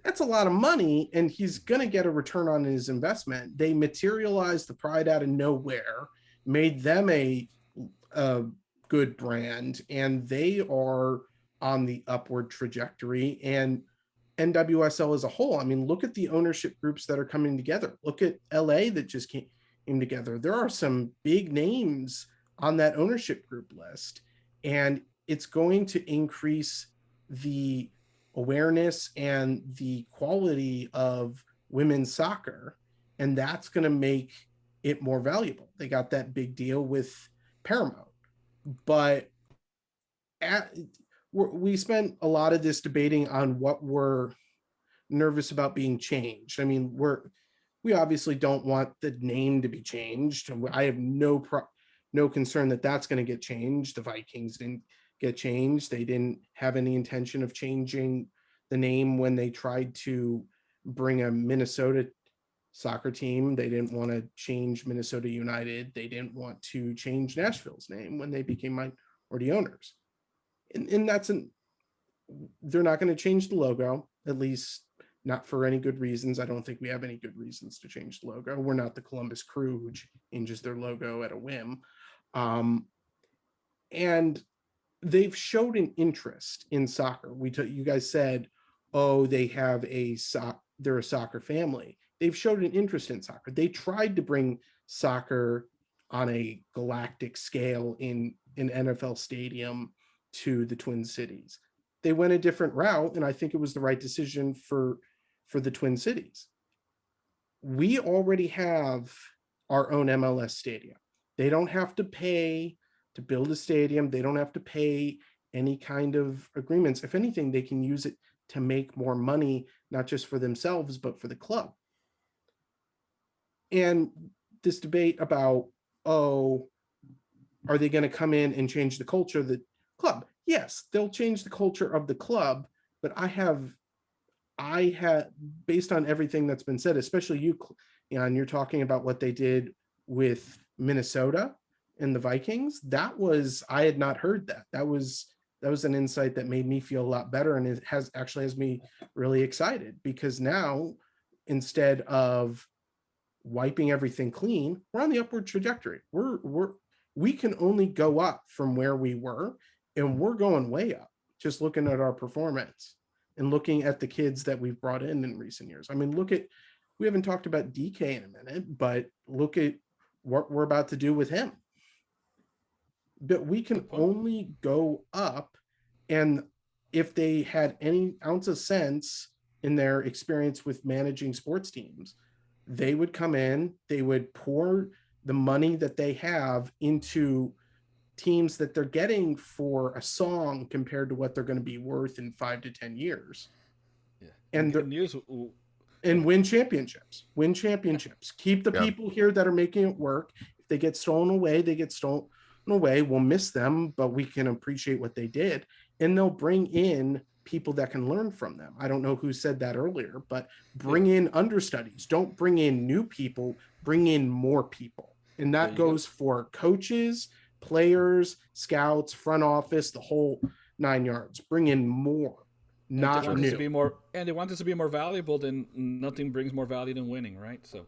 That's a lot of money, and he's going to get a return on his investment. They materialized the Pride out of nowhere, made them a good brand, and they are on the upward trajectory. And NWSL as a whole, I mean, look at the ownership groups that are coming together. Look at LA that just came together. There are some big names on that ownership group list, and it's going to increase the awareness and the quality of women's soccer, and that's going to make it more valuable. They got that big deal with Paramount, but we spent a lot of this debating on what we're nervous about being changed. I mean, we obviously don't want the name to be changed. I have no concern that that's going to get changed. The Vikings didn't get changed. They didn't have any intention of changing the name when they tried to bring a Minnesota soccer team. They didn't want to change Minnesota United. They didn't want to change Nashville's name when they became minority owners. And they're not going to change the logo, at least not for any good reasons. I don't think we have any good reasons to change the logo. We're not the Columbus Crew who changes their logo at a whim. And they've showed an interest in soccer. You guys said, oh, they're a soccer family. They've showed an interest in soccer. They tried to bring soccer on a galactic scale in an NFL stadium to the Twin Cities. They went a different route, and I think it was the right decision for the Twin Cities. We already have our own MLS stadium. They don't have to pay to build a stadium. They don't have to pay any kind of agreements. If anything, they can use it to make more money, not just for themselves, but for the club. And this debate about, oh, are they going to come in and change the culture of the club? Yes, they'll change the culture of the club, but I had, based on everything that's been said, especially you, and you're talking about what they did with Minnesota and the Vikings, I had not heard that. was an insight that made me feel a lot better, and it has me really excited, because now, instead of wiping everything clean, we're on the upward trajectory. We can only go up from where we were, and we're going way up, just looking at our performance and looking at the kids that we've brought in recent years. I mean, we haven't talked about DK in a minute, but look at what we're about to do with him. But we can only go up, and if they had any ounce of sense in their experience with managing sports teams, they would come in, they would pour the money that they have into teams that they're getting for a song compared to what they're going to be worth in 5 to 10 years. Yeah. And win championships. Keep the people here that are making it work. If they get stolen away, they get stolen away. We'll miss them, but we can appreciate what they did. And they'll bring in people that can learn from them. I don't know who said that earlier, but bring in understudies. Don't bring in new people, bring in more people. And that goes for coaches, players, scouts, front office, the whole 9 yards. Bring in more, not new. And they want this to be more valuable. Then nothing brings more value than winning, right? So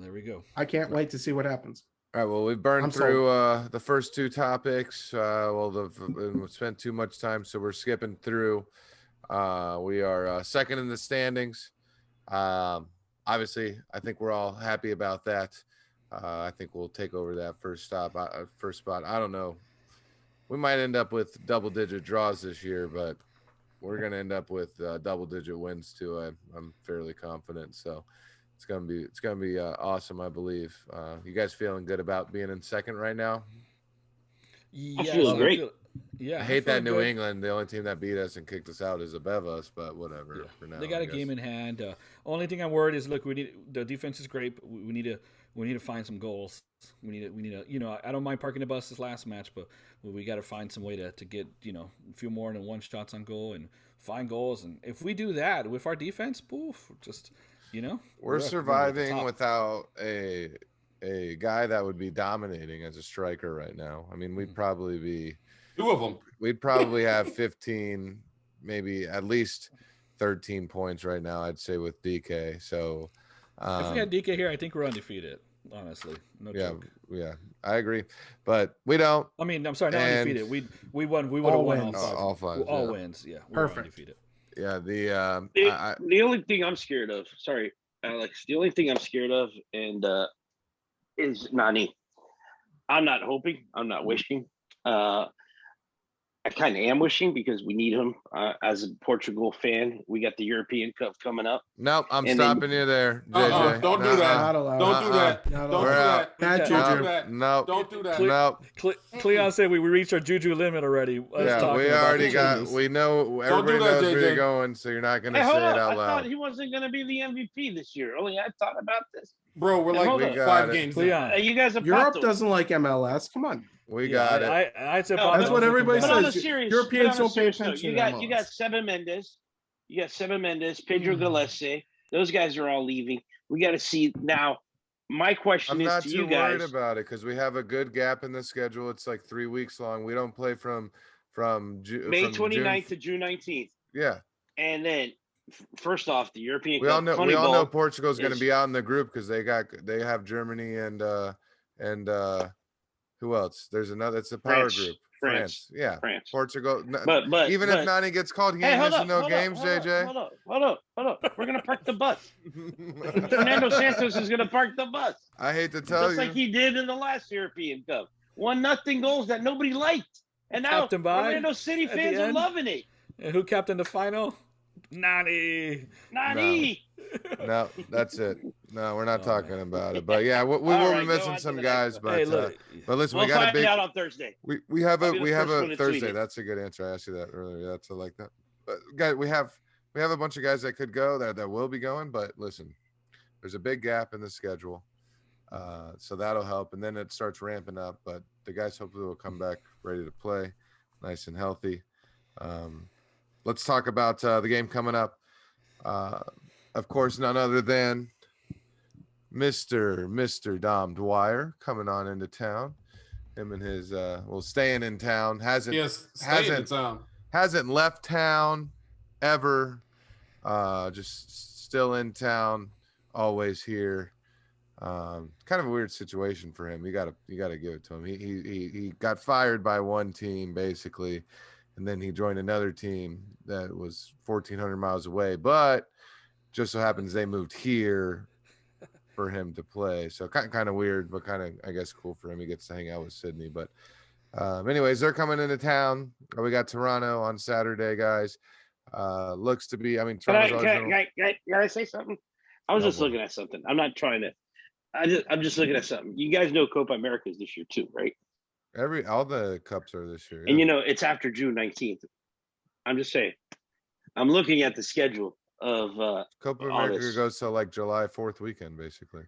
there we go. I can't wait to see what happens. All right, well, we've burned through the first two topics. We spent too much time, so we're skipping through. We are second in the standings. Obviously, I think we're all happy about that. I think we'll take over that first spot. I don't know. We might end up with double-digit draws this year, but we're going to end up with double-digit wins too. I'm fairly confident. So. It's gonna be awesome, I believe. You guys feeling good about being in second right now? Yeah, I feel great. I hate that New England. The only team that beat us and kicked us out is above us, but whatever. Yeah. For now, they got a game in hand. Only thing I'm worried is, look, the defense is great, but we need to find some goals. We need to I don't mind parking the bus this last match, but we got to find some way to get a few more than one shots on goal and find goals. And if we do that with our defense, poof, just. We're surviving without a guy that would be dominating as a striker right now. I mean, we'd probably be 2 of them. We'd probably have 15, maybe at least 13 points right now, I'd say, with DK. So if we had DK here, I think we're undefeated. Honestly, no joke. Yeah, I agree, but we don't. I mean, I'm sorry, not undefeated. We won. We would have won all five. All wins. Yeah, we're perfect. Undefeated. Yeah, the only thing I'm scared of, sorry, Alex, the only thing I'm scared of is Nani. I'm not hoping, I'm not wishing. I kind of am wishing because we need him. As a Portugal fan, we got the European Cup coming up. Nope, I'm stopping you there, JJ. Don't do that. Not allowed. Don't do that. Don't do that. Bad juju. Nope. Don't do that. Nope. Cleon said we reached our juju limit already. We already got. We know everybody knows where you're going, so you're not going to say it out loud. I thought he wasn't going to be the MVP this year. Only I thought about this. Bro, we're like 5 games. You guys are Europe doesn't like MLS. Come on. We got it. That's what everybody says. Europeans don't pay attention. You got Seven Mendes. Pedro Gallese. Those guys are all leaving. We got to see now. My question is to you guys. I'm not too worried about it because we have a good gap in the schedule. It's like 3 weeks long. We don't play from May 29th to June 19th. Yeah. And then first off, the European we all know Portugal's going to be out in the group because they have Germany and who else? There's another. It's a power group. France. Yeah. France. Portugal. But even if Nani gets called, he ain't missing no games, JJ. Hold up. We're gonna park the bus. Fernando Santos is gonna park the bus. I hate to tell you, just like he did in the last European Cup. 1-0 goals that nobody liked, and now Orlando City fans are loving it. And who captained the final? Nani. No, that's it. No, we're not talking about it. But yeah, we will be missing some guys. But but listen, we'll we got a big. Out on Thursday. We have a Thursday. That's a good answer. I asked you that earlier. That's like that. But guys, we have a bunch of guys that could go that will be going. But listen, there's a big gap in the schedule, so that'll help. And then it starts ramping up. But the guys hopefully will come back ready to play, nice and healthy. Let's talk about the game coming up. Of course, none other than Mr. Dom Dwyer coming on into town. Him and his staying in town. Staying in town. Hasn't left town ever. Just still in town, always here. Kind of a weird situation for him. You gotta give it to him. He got fired by one team basically, and then he joined another team that was 1,400 miles away. But just so happens they moved here for him to play. So kind of weird, but kind of I guess cool for him. He gets to hang out with Sydney. But anyways, they're coming into town. We got Toronto on Saturday, guys. Looks to be. I mean, Toronto's can I say something? I was just looking at something. I'm not trying to. I'm just looking at something. You guys know Copa America's this year too, right? All the cups are this year, yeah. And it's after June 19th. I'm just saying. I'm looking at the schedule of Copa America goes to like July 4th weekend, basically.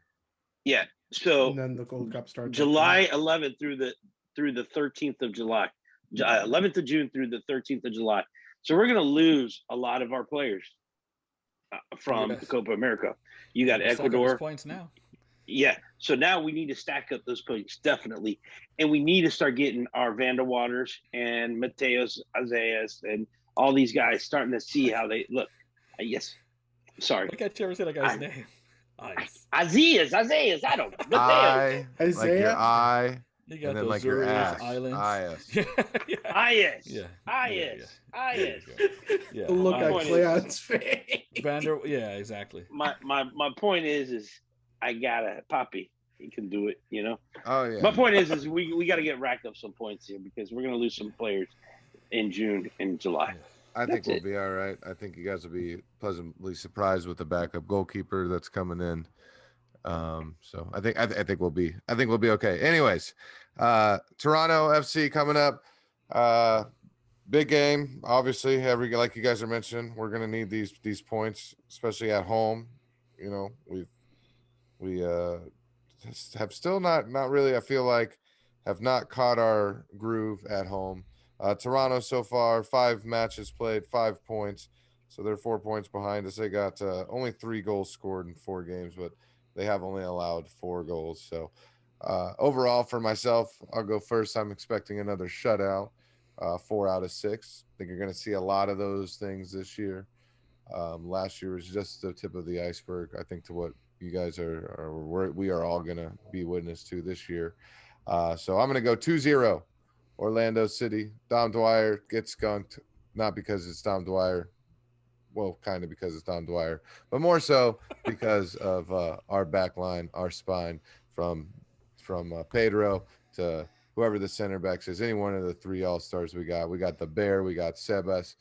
Yeah. So and then the Gold Cup starts July 11th through the 13th of July. 11th of June through the 13th of July. So we're going to lose a lot of our players from the Copa America. You got Ecuador. Points now. Yeah. So now we need to stack up those points, definitely. And we need to start getting our Vander Waters and Mateos Azeas and all these guys starting to see how they look. Yes. Sorry. I can't ever say that guy's name. Azeas. I don't know. Like your eye. You got and then like your ass. Islands. Yeah. Look at Cleon's face. Yeah, exactly. My point is I got a Poppy. He can do it, Oh yeah. My point is we got to get racked up some points here because we're gonna lose some players in June and July. I think we'll be all right. I think you guys will be pleasantly surprised with the backup goalkeeper that's coming in. So I think we'll be okay. Anyways, Toronto FC coming up. Big game, obviously. Like you guys are mentioning, we're gonna need these points, especially at home. We have still not really. I feel like have not caught our groove at home. Toronto so far 5 matches played, 5 points, so they're 4 points behind us. They got only 3 goals scored in 4 games, but they have only allowed 4 goals. So overall, for myself, I'll go first. I'm expecting another shutout, 4 out of 6. I think you're going to see a lot of those things this year. Last year was just the tip of the iceberg, I think, to what you guys we are all going to be witness to this year. So I'm going to go 2-0. Orlando City. Dom Dwyer gets skunked, not because it's Dom Dwyer. Well, kind of because it's Dom Dwyer, but more so because of our back line, our spine, from Pedro to whoever the center backs is. Any one of the 3 all-stars we got. We got the Bear, we got Sebas.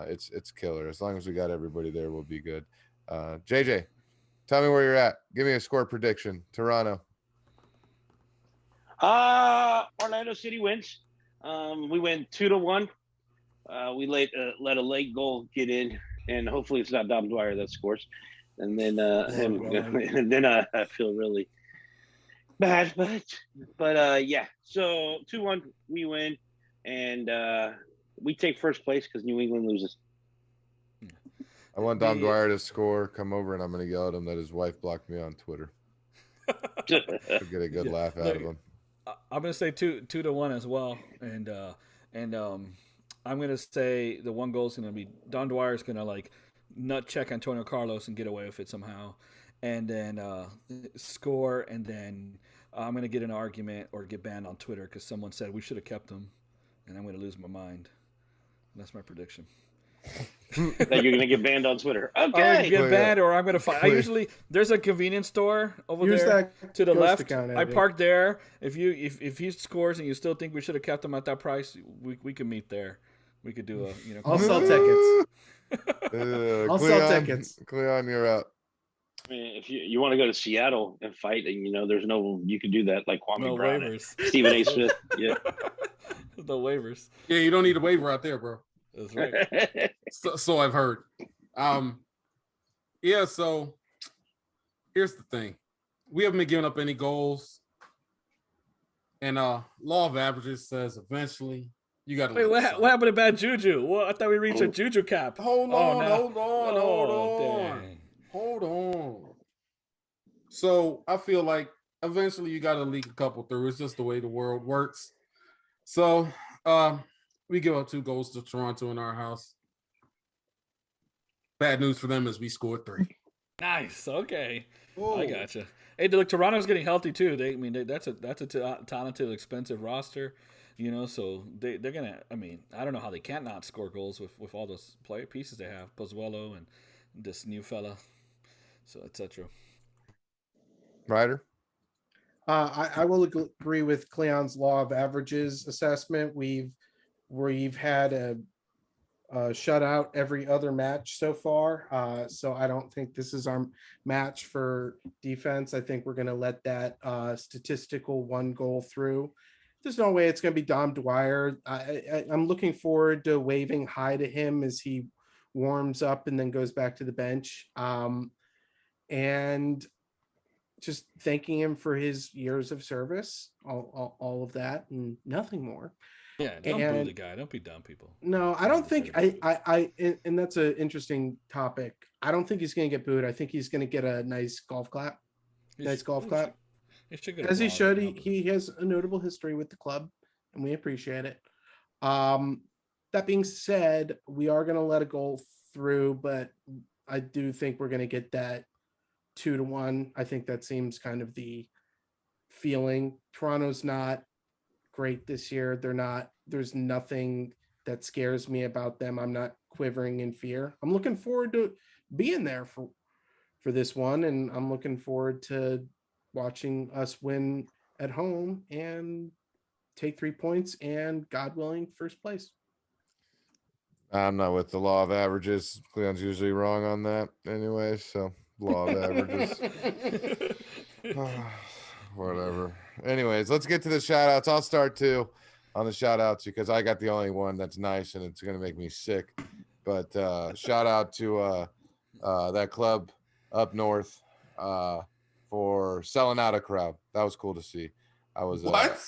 It's killer. As long as we got everybody there, we'll be good. JJ, tell me where you're at. Give me a score prediction. Toronto. Orlando City wins. We win 2-1. We let a late goal get in, and hopefully it's not Dom Dwyer that scores. And then and then I feel really bad, but yeah. So 2-1, we win, and we take first place because New England loses. I want Dom Dwyer to score, come over, and I'm going to yell at him that his wife blocked me on Twitter. To get a good laugh out of him. I'm gonna say 2-1 as well, and I'm gonna say the 1 goal is gonna be Don Dwyer's gonna like nut check Antonio Carlos and get away with it somehow, and then score, and then I'm gonna get an argument or get banned on Twitter because someone said we should have kept him, and I'm gonna lose my mind. That's my prediction. That you're gonna get banned on Twitter. Okay, get banned, or I'm gonna fight. I usually there's a convenience store over there to the left. I park there. If he scores and you still think we should have kept him at that price, we can meet there. We could do a I'll sell tickets. I'll sell tickets. Cleon, you're up. I mean, if you want to go to Seattle and fight, and there's you can do that like Kwame Brown, waivers. Stephen A. Smith. Yeah, the waivers. Yeah, you don't need a waiver out there, bro. That's right. So I've heard. Yeah, so here's the thing. We haven't been giving up any goals. And law of averages says eventually you got to. Wait, what happened to bad juju? Well, I thought we reached a juju cap. Hold on. So I feel like eventually you got to leak a couple through. It's just the way the world works. So we give up 2 goals to Toronto in our house. Bad news for them is we scored 3. Nice. Okay. I Oh, gotcha. Hey, look, Toronto's getting healthy too. That's a talented, expensive roster, So they're gonna. I mean, I don't know how they can't not score goals with all those player pieces they have, Pozuelo and this new fella, so etc. Ryder? I will agree with Cleon's law of averages assessment. We've had a shutout every other match so far. So I don't think this is our match for defense. I think we're going to let that statistical 1 goal through. There's no way it's going to be Dom Dwyer. I'm looking forward to waving hi to him as he warms up and then goes back to the bench. And just thanking him for his years of service, all of that, and nothing more. Yeah, don't boo the guy. Don't be dumb, people. No, I don't think and that's an interesting topic. I don't think he's going to get booed. I think he's going to get a nice golf clap. Clap. As he should. He has a notable history with the club, and we appreciate it. That being said, we are going to let a goal through, but I do think we're going to get that 2-1. I think that seems kind of the feeling. Toronto's not great this year. There's nothing that scares me about them. I'm not quivering in fear. I'm looking forward to being there for this one, and I'm looking forward to watching us win at home and take 3 points and, God willing, first place. I'm not with the law of averages. Cleon's usually wrong on that anyway, so law of averages. Whatever. Anyways, let's get to the shout outs. I'll start too on the shout outs because I got the only one that's nice and it's going to make me sick. But shout out to that club up north for selling out a crowd. That was cool to see. I was what?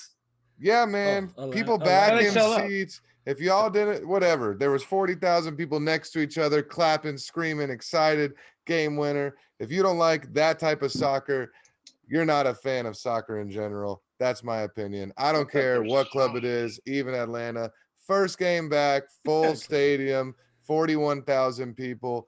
Yeah, man. People back in seats. If y'all didn't, whatever. There was 40,000 people next to each other, clapping, screaming, excited, game winner. If you don't like that type of soccer, you're not a fan of soccer in general. That's my opinion. I don't care what club it is, even Atlanta. First game back, full stadium, 41,000 people,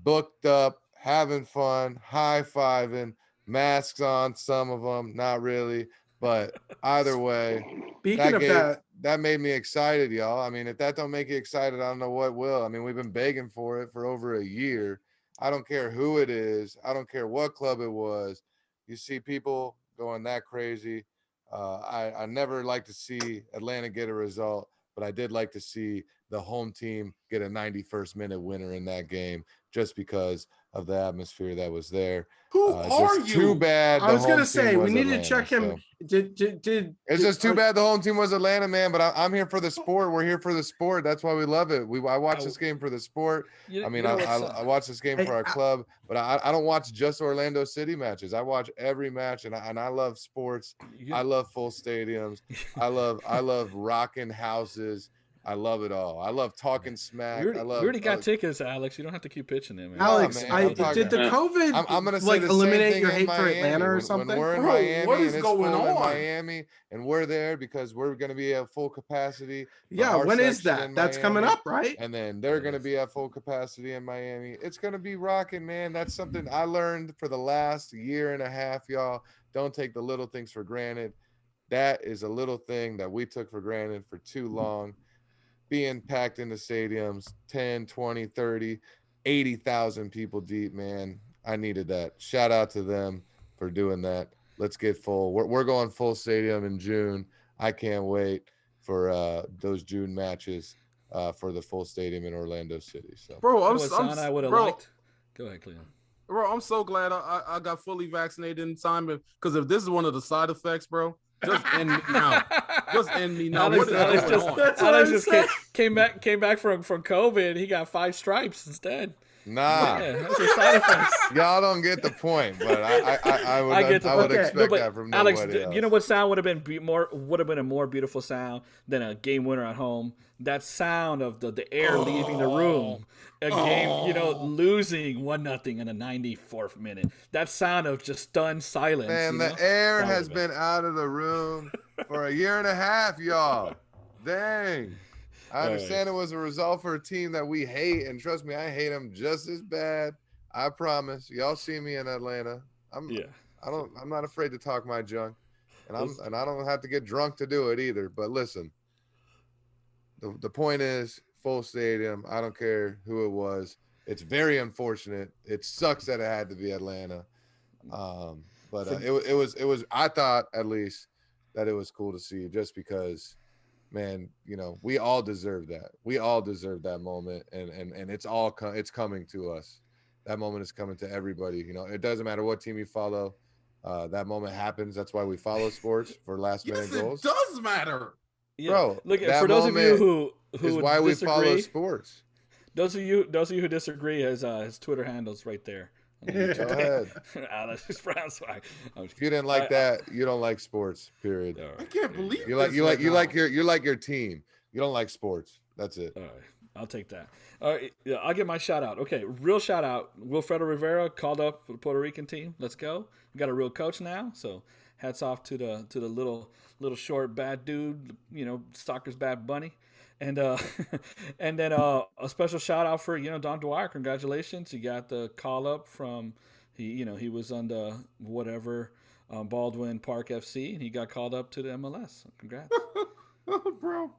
booked up, having fun, high-fiving, masks on, some of them, not really. But either way, that made me excited, y'all. I mean, if that don't make you excited, I don't know what will. I mean, we've been begging for it for over a year. I don't care who it is. I don't care what club it was. You see people going that crazy. I never like to see Atlanta get a result, but I did like to see the home team get a 91st minute winner in that game just because of the atmosphere that was there. Who are you? Too bad. I was going to say we need to check him. It's just too bad the home team was Atlanta, man. But I'm here for the sport. We're here for the sport. That's why we love it. I watch this game for the sport. I watch this game for our club, but I don't watch just Orlando City matches. I watch every match, and I love sports. I love full stadiums. I love rocking houses. I love it all. I love talking smack. We already got tickets, Alex. You don't have to keep pitching them. Alex, did the COVID I'm gonna like eliminate your hate for Atlanta or something? When we're in Miami, what is going on in Miami, and we're there because we're going to be at full capacity. Yeah, when is that? That's coming up, right? And then they're going to be at full capacity in Miami. It's going to be rocking, man. That's something I learned for the last year and a half, y'all. Don't take the little things for granted. That is a little thing that we took for granted for too long. Being packed in the stadiums, 10, 20, 30, 80,000 people deep, man. I needed that. Shout out to them for doing that. Let's get full. We're going full stadium in June. I can't wait for those June matches for the full stadium in Orlando City. So, bro, I would have liked. Go ahead, Cleon. Bro, I'm so glad I got fully vaccinated in time because if this is one of the side effects, bro, just end me now. Just end me now. Alex just came back from COVID. He got 5 stripes instead. Nah, Yeah, those are side effects. y'all don't get the point, but I would I get the I would point. expect but that from Alex, nobody else. you know what sound would have been would have been a more beautiful sound than a game winner at home? That sound of the air leaving the room. A game, losing 1-0 in the 94th minute. That sound of just stunned silence. Man, the air That would has have been out of the room for a year and a half, y'all. Dang. I understand it was a result for a team that we hate, and trust me, I hate them just as bad. I promise. Y'all see me in Atlanta. I'm not afraid to talk my junk, and I don't have to get drunk to do it either. But listen, the point is full stadium. I don't care who it was. It's very unfortunate. It sucks that it had to be Atlanta. But it was. I thought at least that it was cool to see, just because, man, we all deserve that. We all deserve that moment, and it's coming to us. That moment is coming to everybody. It doesn't matter what team you follow. That moment happens. That's why we follow sports, for last minute goals. It does matter. Yeah. Bro, look, that for those of you moment who is why we follow disagree, sports. those of you who disagree, his Twitter handle's right there. Go ahead. Alex Francois. If you didn't like that, you don't like sports. Period. I can't believe You like your team. You don't like sports. That's it. All right, I'll take that. All right, yeah, I'll get my shout out. Okay, real shout out. Wilfredo Rivera called up for the Puerto Rican team. Let's go. We got a real coach now. So hats off to the little short bad dude. Soccer's bad bunny. And and then a special shout out for Don Dwyer. Congratulations, you got the call up from he was on the whatever Baldwin Park FC, and he got called up to the MLS. Congrats, Bro.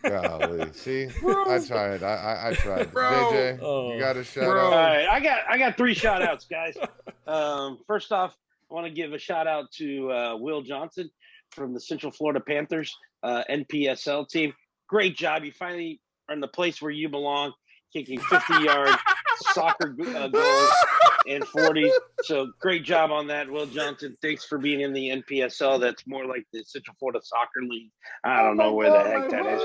Golly, see, bro. I tried. I tried. Bro. JJ, you got a shout Bro. out. All right, I got 3 shout outs, guys. First off, I want to give a shout out to Will Johnson from the Central Florida Panthers NPSL team. Great job. You finally are in the place where you belong, kicking 50-yard soccer goals and 40. So great job on that, Will Johnson. Thanks for being in the NPSL. That's more like the Central Florida Soccer League. I don't know where the heck that is.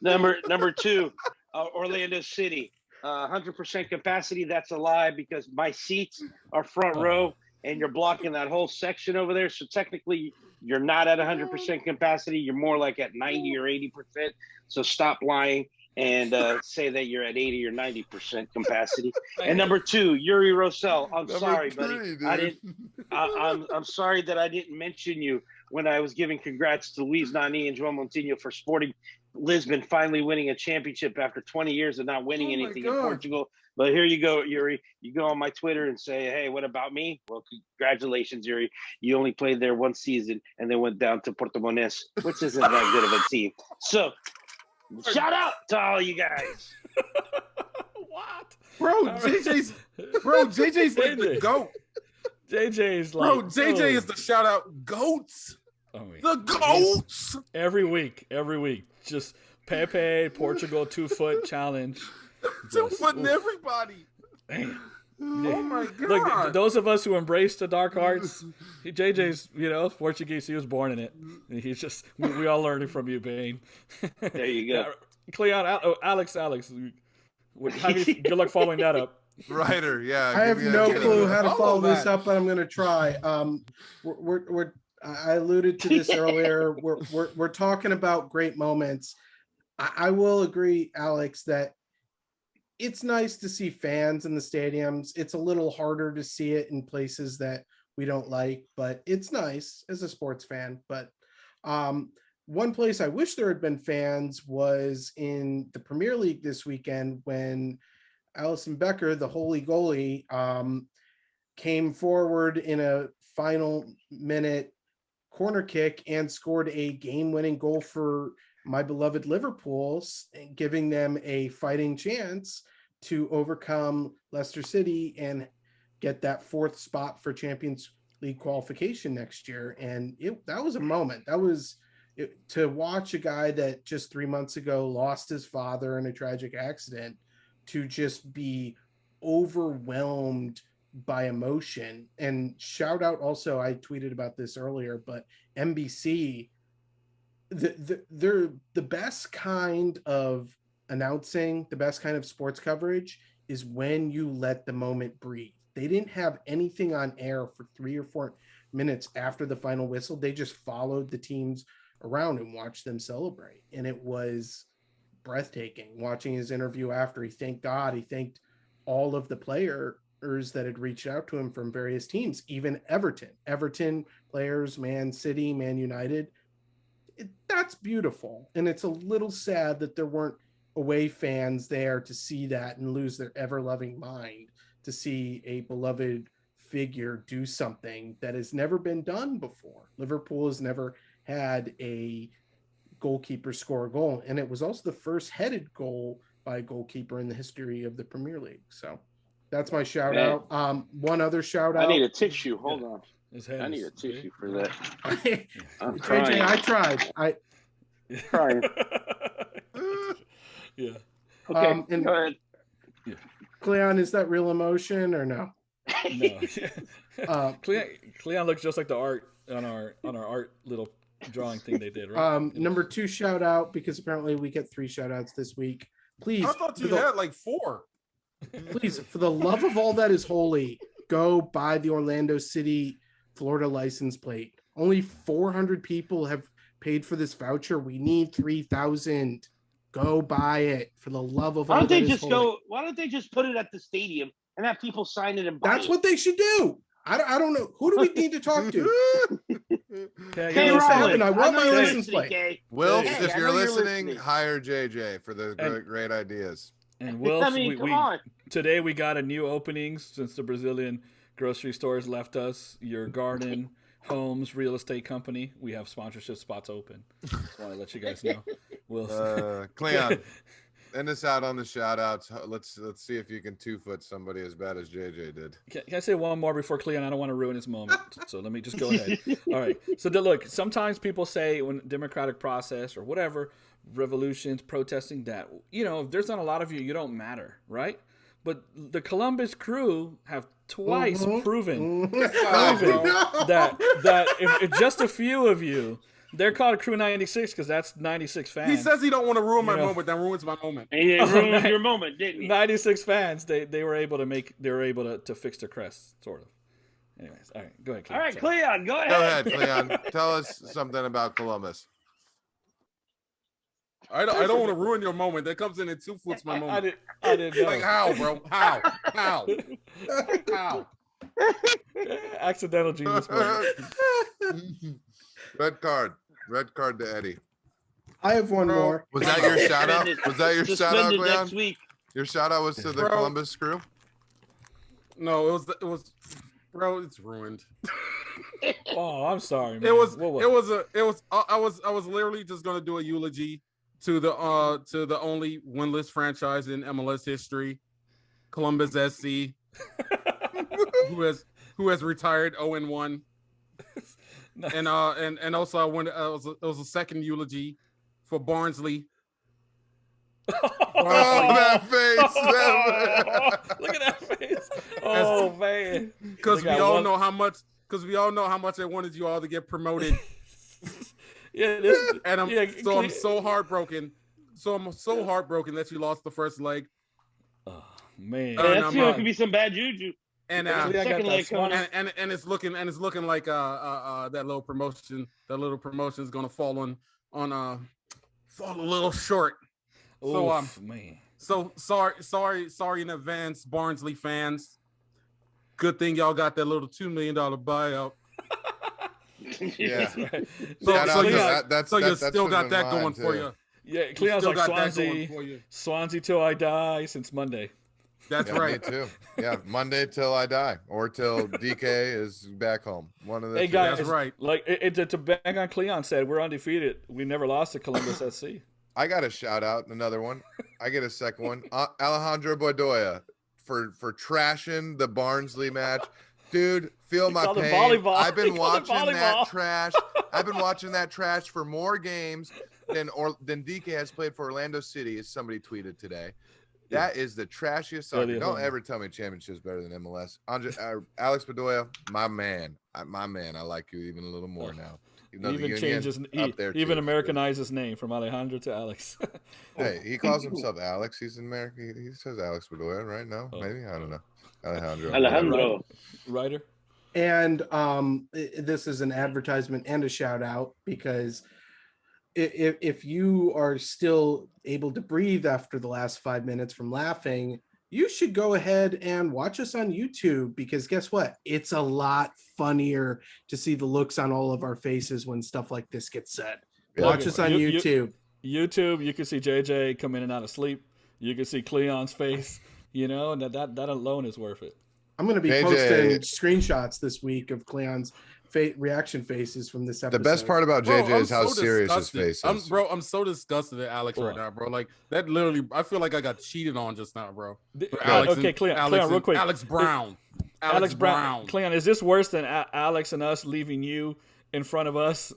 Number 2, Orlando City. 100% capacity. That's a lie, because my seats are front row, and you're blocking that whole section over there. So technically, you're not at 100% capacity. You're more like at 90 or 80%. So stop lying and say that you're at 80 or 90% capacity. And number 2, Yuri Rosell. I'm sorry, buddy. Dude. I'm sorry that I didn't mention you when I was giving congrats to Luis Nani and João Montinho for Sporting Lisbon finally winning a championship after 20 years of not winning anything in Portugal. But here you go, Yuri. You go on my Twitter and say, hey, what about me? Well, congratulations, Yuri. You only played there one season and then went down to Portimonense, which isn't that good of a team. So shout out to all you guys. What? Bro, JJ's like the GOAT. JJ's like, Bro, JJ is the shout out GOATs. The GOATs. Every week. Just Pepe, Portugal 2-foot challenge. 2-footing everybody. Damn. Oh my God. Look, those of us who embrace the dark arts, JJ's, Portuguese, he was born in it. He's just, we all learning from you, Bane. There you go. Cleon, Alex, good luck following that up. Writer, yeah. I have no clue how to follow this up, but I'm going to try. I alluded to this earlier. We're talking about great moments. I will agree, Alex, that it's nice to see fans in the stadiums. It's a little harder to see it in places that we don't like, but it's nice as a sports fan. But one place I wish there had been fans was in the Premier League this weekend, when Alisson Becker, the holy goalie, came forward in a final minute corner kick and scored a game-winning goal for my beloved Liverpool, giving them a fighting chance to overcome Leicester City and get that 4th spot for Champions League qualification next year. And that was a moment. That was to watch a guy that just 3 months ago lost his father in a tragic accident, to just be overwhelmed by emotion. And shout out also, I tweeted about this earlier, but NBC, they're the best kind of announcing, the best kind of sports coverage is when you let the moment breathe. They didn't have anything on air for 3 or 4 minutes after the final whistle. They just followed the teams around and watched them celebrate. And it was breathtaking watching his interview after. He thanked God. He thanked all of the players that had reached out to him from various teams, even Everton players, Man City, Man United. That's beautiful. And it's a little sad that there weren't away fans there to see that and lose their ever loving mind to see a beloved figure do something that has never been done before. Liverpool has never had a goalkeeper score a goal, and it was also the first headed goal by a goalkeeper in the history of the Premier League. So that's my shout out. One other shout out. I need a tissue. Hold on. His head I need is a tissue big. for that. I'm JJ, crying. I tried. Crying. Yeah. Okay, and go ahead. Cleon, is that real emotion or no? No. Cleon looks just like the art on our art little drawing thing they did, right? Number 2 shout out, because apparently we get 3 shout outs this week. Please, I thought you had like 4. please, for the love of all that is holy, go buy the Orlando City, Florida license plate. Only 400 people have paid for this voucher. We need 3,000. Go buy it for the love of all that is holy. Why don't they just put it at the stadium and have people sign it and buy That's it? what they should do. I don't know. Who do we need to talk to? Hey, Rollins, Rollins, I want my you're license listening, plate. Kay. Wilkes, Hey, if I you're know you're listening, listening. hire JJ for the great ideas. And Wilf, I mean, come on. today we got a new openings since the Brazilian grocery stores left us. Your garden, homes, real estate company. We have sponsorship spots open. Just want to let you guys know. Cleon, end us out on the shout outs. Let's see if you can 2-foot somebody as bad as JJ did. Can I say one more before Cleon? I don't want to ruin his moment. So let me just go ahead. All right. So look, sometimes people say when democratic process or whatever, revolutions, protesting that, if there's not a lot of you, you don't matter, right? But the Columbus crew have twice proven that if just a few of you, they're called Crew 96 because that's 96 fans. He says he don't want to ruin my moment. That ruins my moment. And you ruined your moment, didn't you? 96 fans. They were able to fix their crest, sort of. Anyways, all right, go ahead. Cleon. All right, Cleon, go ahead. Go ahead, Cleon. Tell us something about Columbus. I don't want to ruin your moment. That comes in at 2 foots my moment. I didn't know. Like how, bro? How? How? Accidental genius moment. Red card to Eddie. I have one more. Was that your shout out? Was that your shout out, Suspended Cleon? next week. Your shout out was to the Columbus crew? No, it was bro, it's ruined. Oh, I'm sorry, man. I was literally just gonna do a eulogy to the only winless franchise in MLS history, Columbus SC, who has retired 0-1. Nice. And also it was a second eulogy for Barnsley. That face! Look at that face! Oh man! Because we all know how much I wanted you all to get promoted. I'm so heartbroken. I'm so heartbroken that you lost the first leg. Oh man! That could be some bad juju. And second leg coming. And it's looking like that little promotion is gonna fall a little short. Oof, man. So sorry in advance, Barnsley fans. Good thing y'all got that little $2 million buyout. Yeah. Right. So you still got that going for you. Yeah, Cleon's like Swansea till I die since Monday. That's right. Me too. Yeah, Monday till I die, or till DK is back home. One of the two. Guys, that's right. Like to bang on Cleon said, we're undefeated. We never lost to Columbus SC. I got a shout out, another one. I get a second one. Alejandro Bedoya for trashing the Barnsley match. Dude, feel my pain. I've been watching that trash. I've been watching that trash for more games than DK has played for Orlando City, as somebody tweeted today. That is the trashiest soccer. Don't ever tell me championship is better than MLS. Alex Bedoya, my man. I like you even a little more now. You know, He the even union changes. up there He even too, so- Americanized his name from Alejandro to Alex. Hey, he calls himself Alex. He's in America. He says Alex Bedoya, right? No, Oh. maybe I don't know. Alejandro. Alejandro. Writer. And this is an advertisement and a shout out because if you are still able to breathe after the last 5 minutes from laughing, you should go ahead and watch us on YouTube, because guess what? It's a lot funnier to see the looks on all of our faces when stuff like this gets said. Yeah, Watch us on YouTube. YouTube, you can see JJ come in and out of sleep. You can see Cleon's face. You know, and that alone is worth it. I'm going to be JJ posting screenshots this week of Cleon's reaction faces from this episode. The best part about Bro, JJ is how so serious his disgusted. face is. I'm so disgusted at Alex right now, bro. Like that literally, I feel like I got cheated on just now, bro. Okay, Cleon, real quick. Alex Brown. Alex Brown. Cleon, is this worse than Alex and us leaving you in front of us,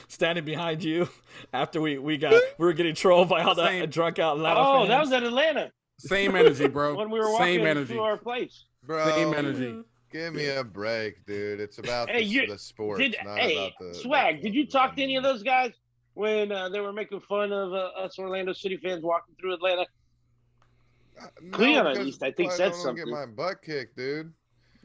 standing behind you after we were getting trolled by all the drunk out loud? Oh, that was at Atlanta Same energy, bro. when we were walking through our place. Bro, Same energy. give me a break, dude. It's about Hey, the sport, not hey, about the Swag, did you the- talk to any of those guys when they were making fun of us Orlando City fans walking through Atlanta? No, Cleon, at because least, I think, I said don't wanna something. Get my butt kicked, dude.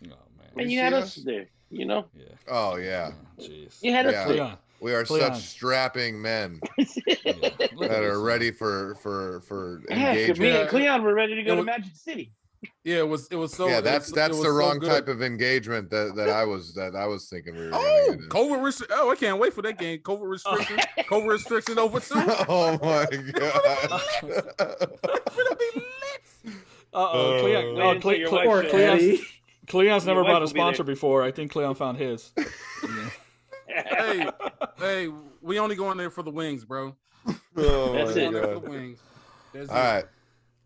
Oh man. And You you had see us us? there, you know? Yeah. Oh yeah, Jeez. You had Yeah. us there. Cleon. we are Cleon. such strapping men Yeah. Look that at this, are man. ready for Heck, engagement. me and Cleon were ready to go It to was- Magic City. Yeah, it was so. Yeah, it that's was- it was the so wrong good. type of engagement that I was thinking we were gonna Oh, get in. COVID restriction. Oh, I can't wait for that game. COVID restriction. COVID restriction over too. Oh my god. It'll be lit. Uh-oh, Cleon. Wait until your wife Poor shows. Eddie. Cleon's Your never wife bought a will be there. sponsor before. I think Cleon found his. Hey, we only going there for the wings, bro. Oh That's my it. Going there for the god. wings. That's All it. right.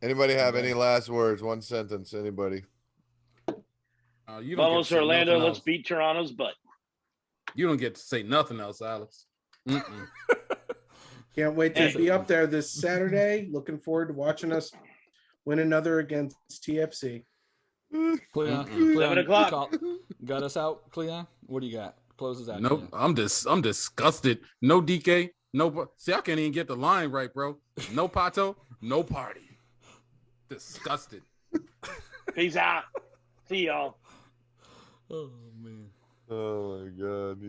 Anybody have any last words? One sentence. Anybody? You don't get Vamos to say Orlando, nothing let's else. beat Toronto's butt. You don't get to say nothing else, Alex. Mm-mm. Can't wait to Hey. be up there this Saturday. Looking forward to watching us win another against TFC. Cleon, Mm-mm. Cleon, 7 o'clock. got us out, Cleon? What do you got? Close us out. Nope. Cleon. I'm disgusted. No DK. No. See, I can't even get the line right, bro. No Pato. No party. Disgusted. Peace out. See y'all. Oh, man. Oh my god.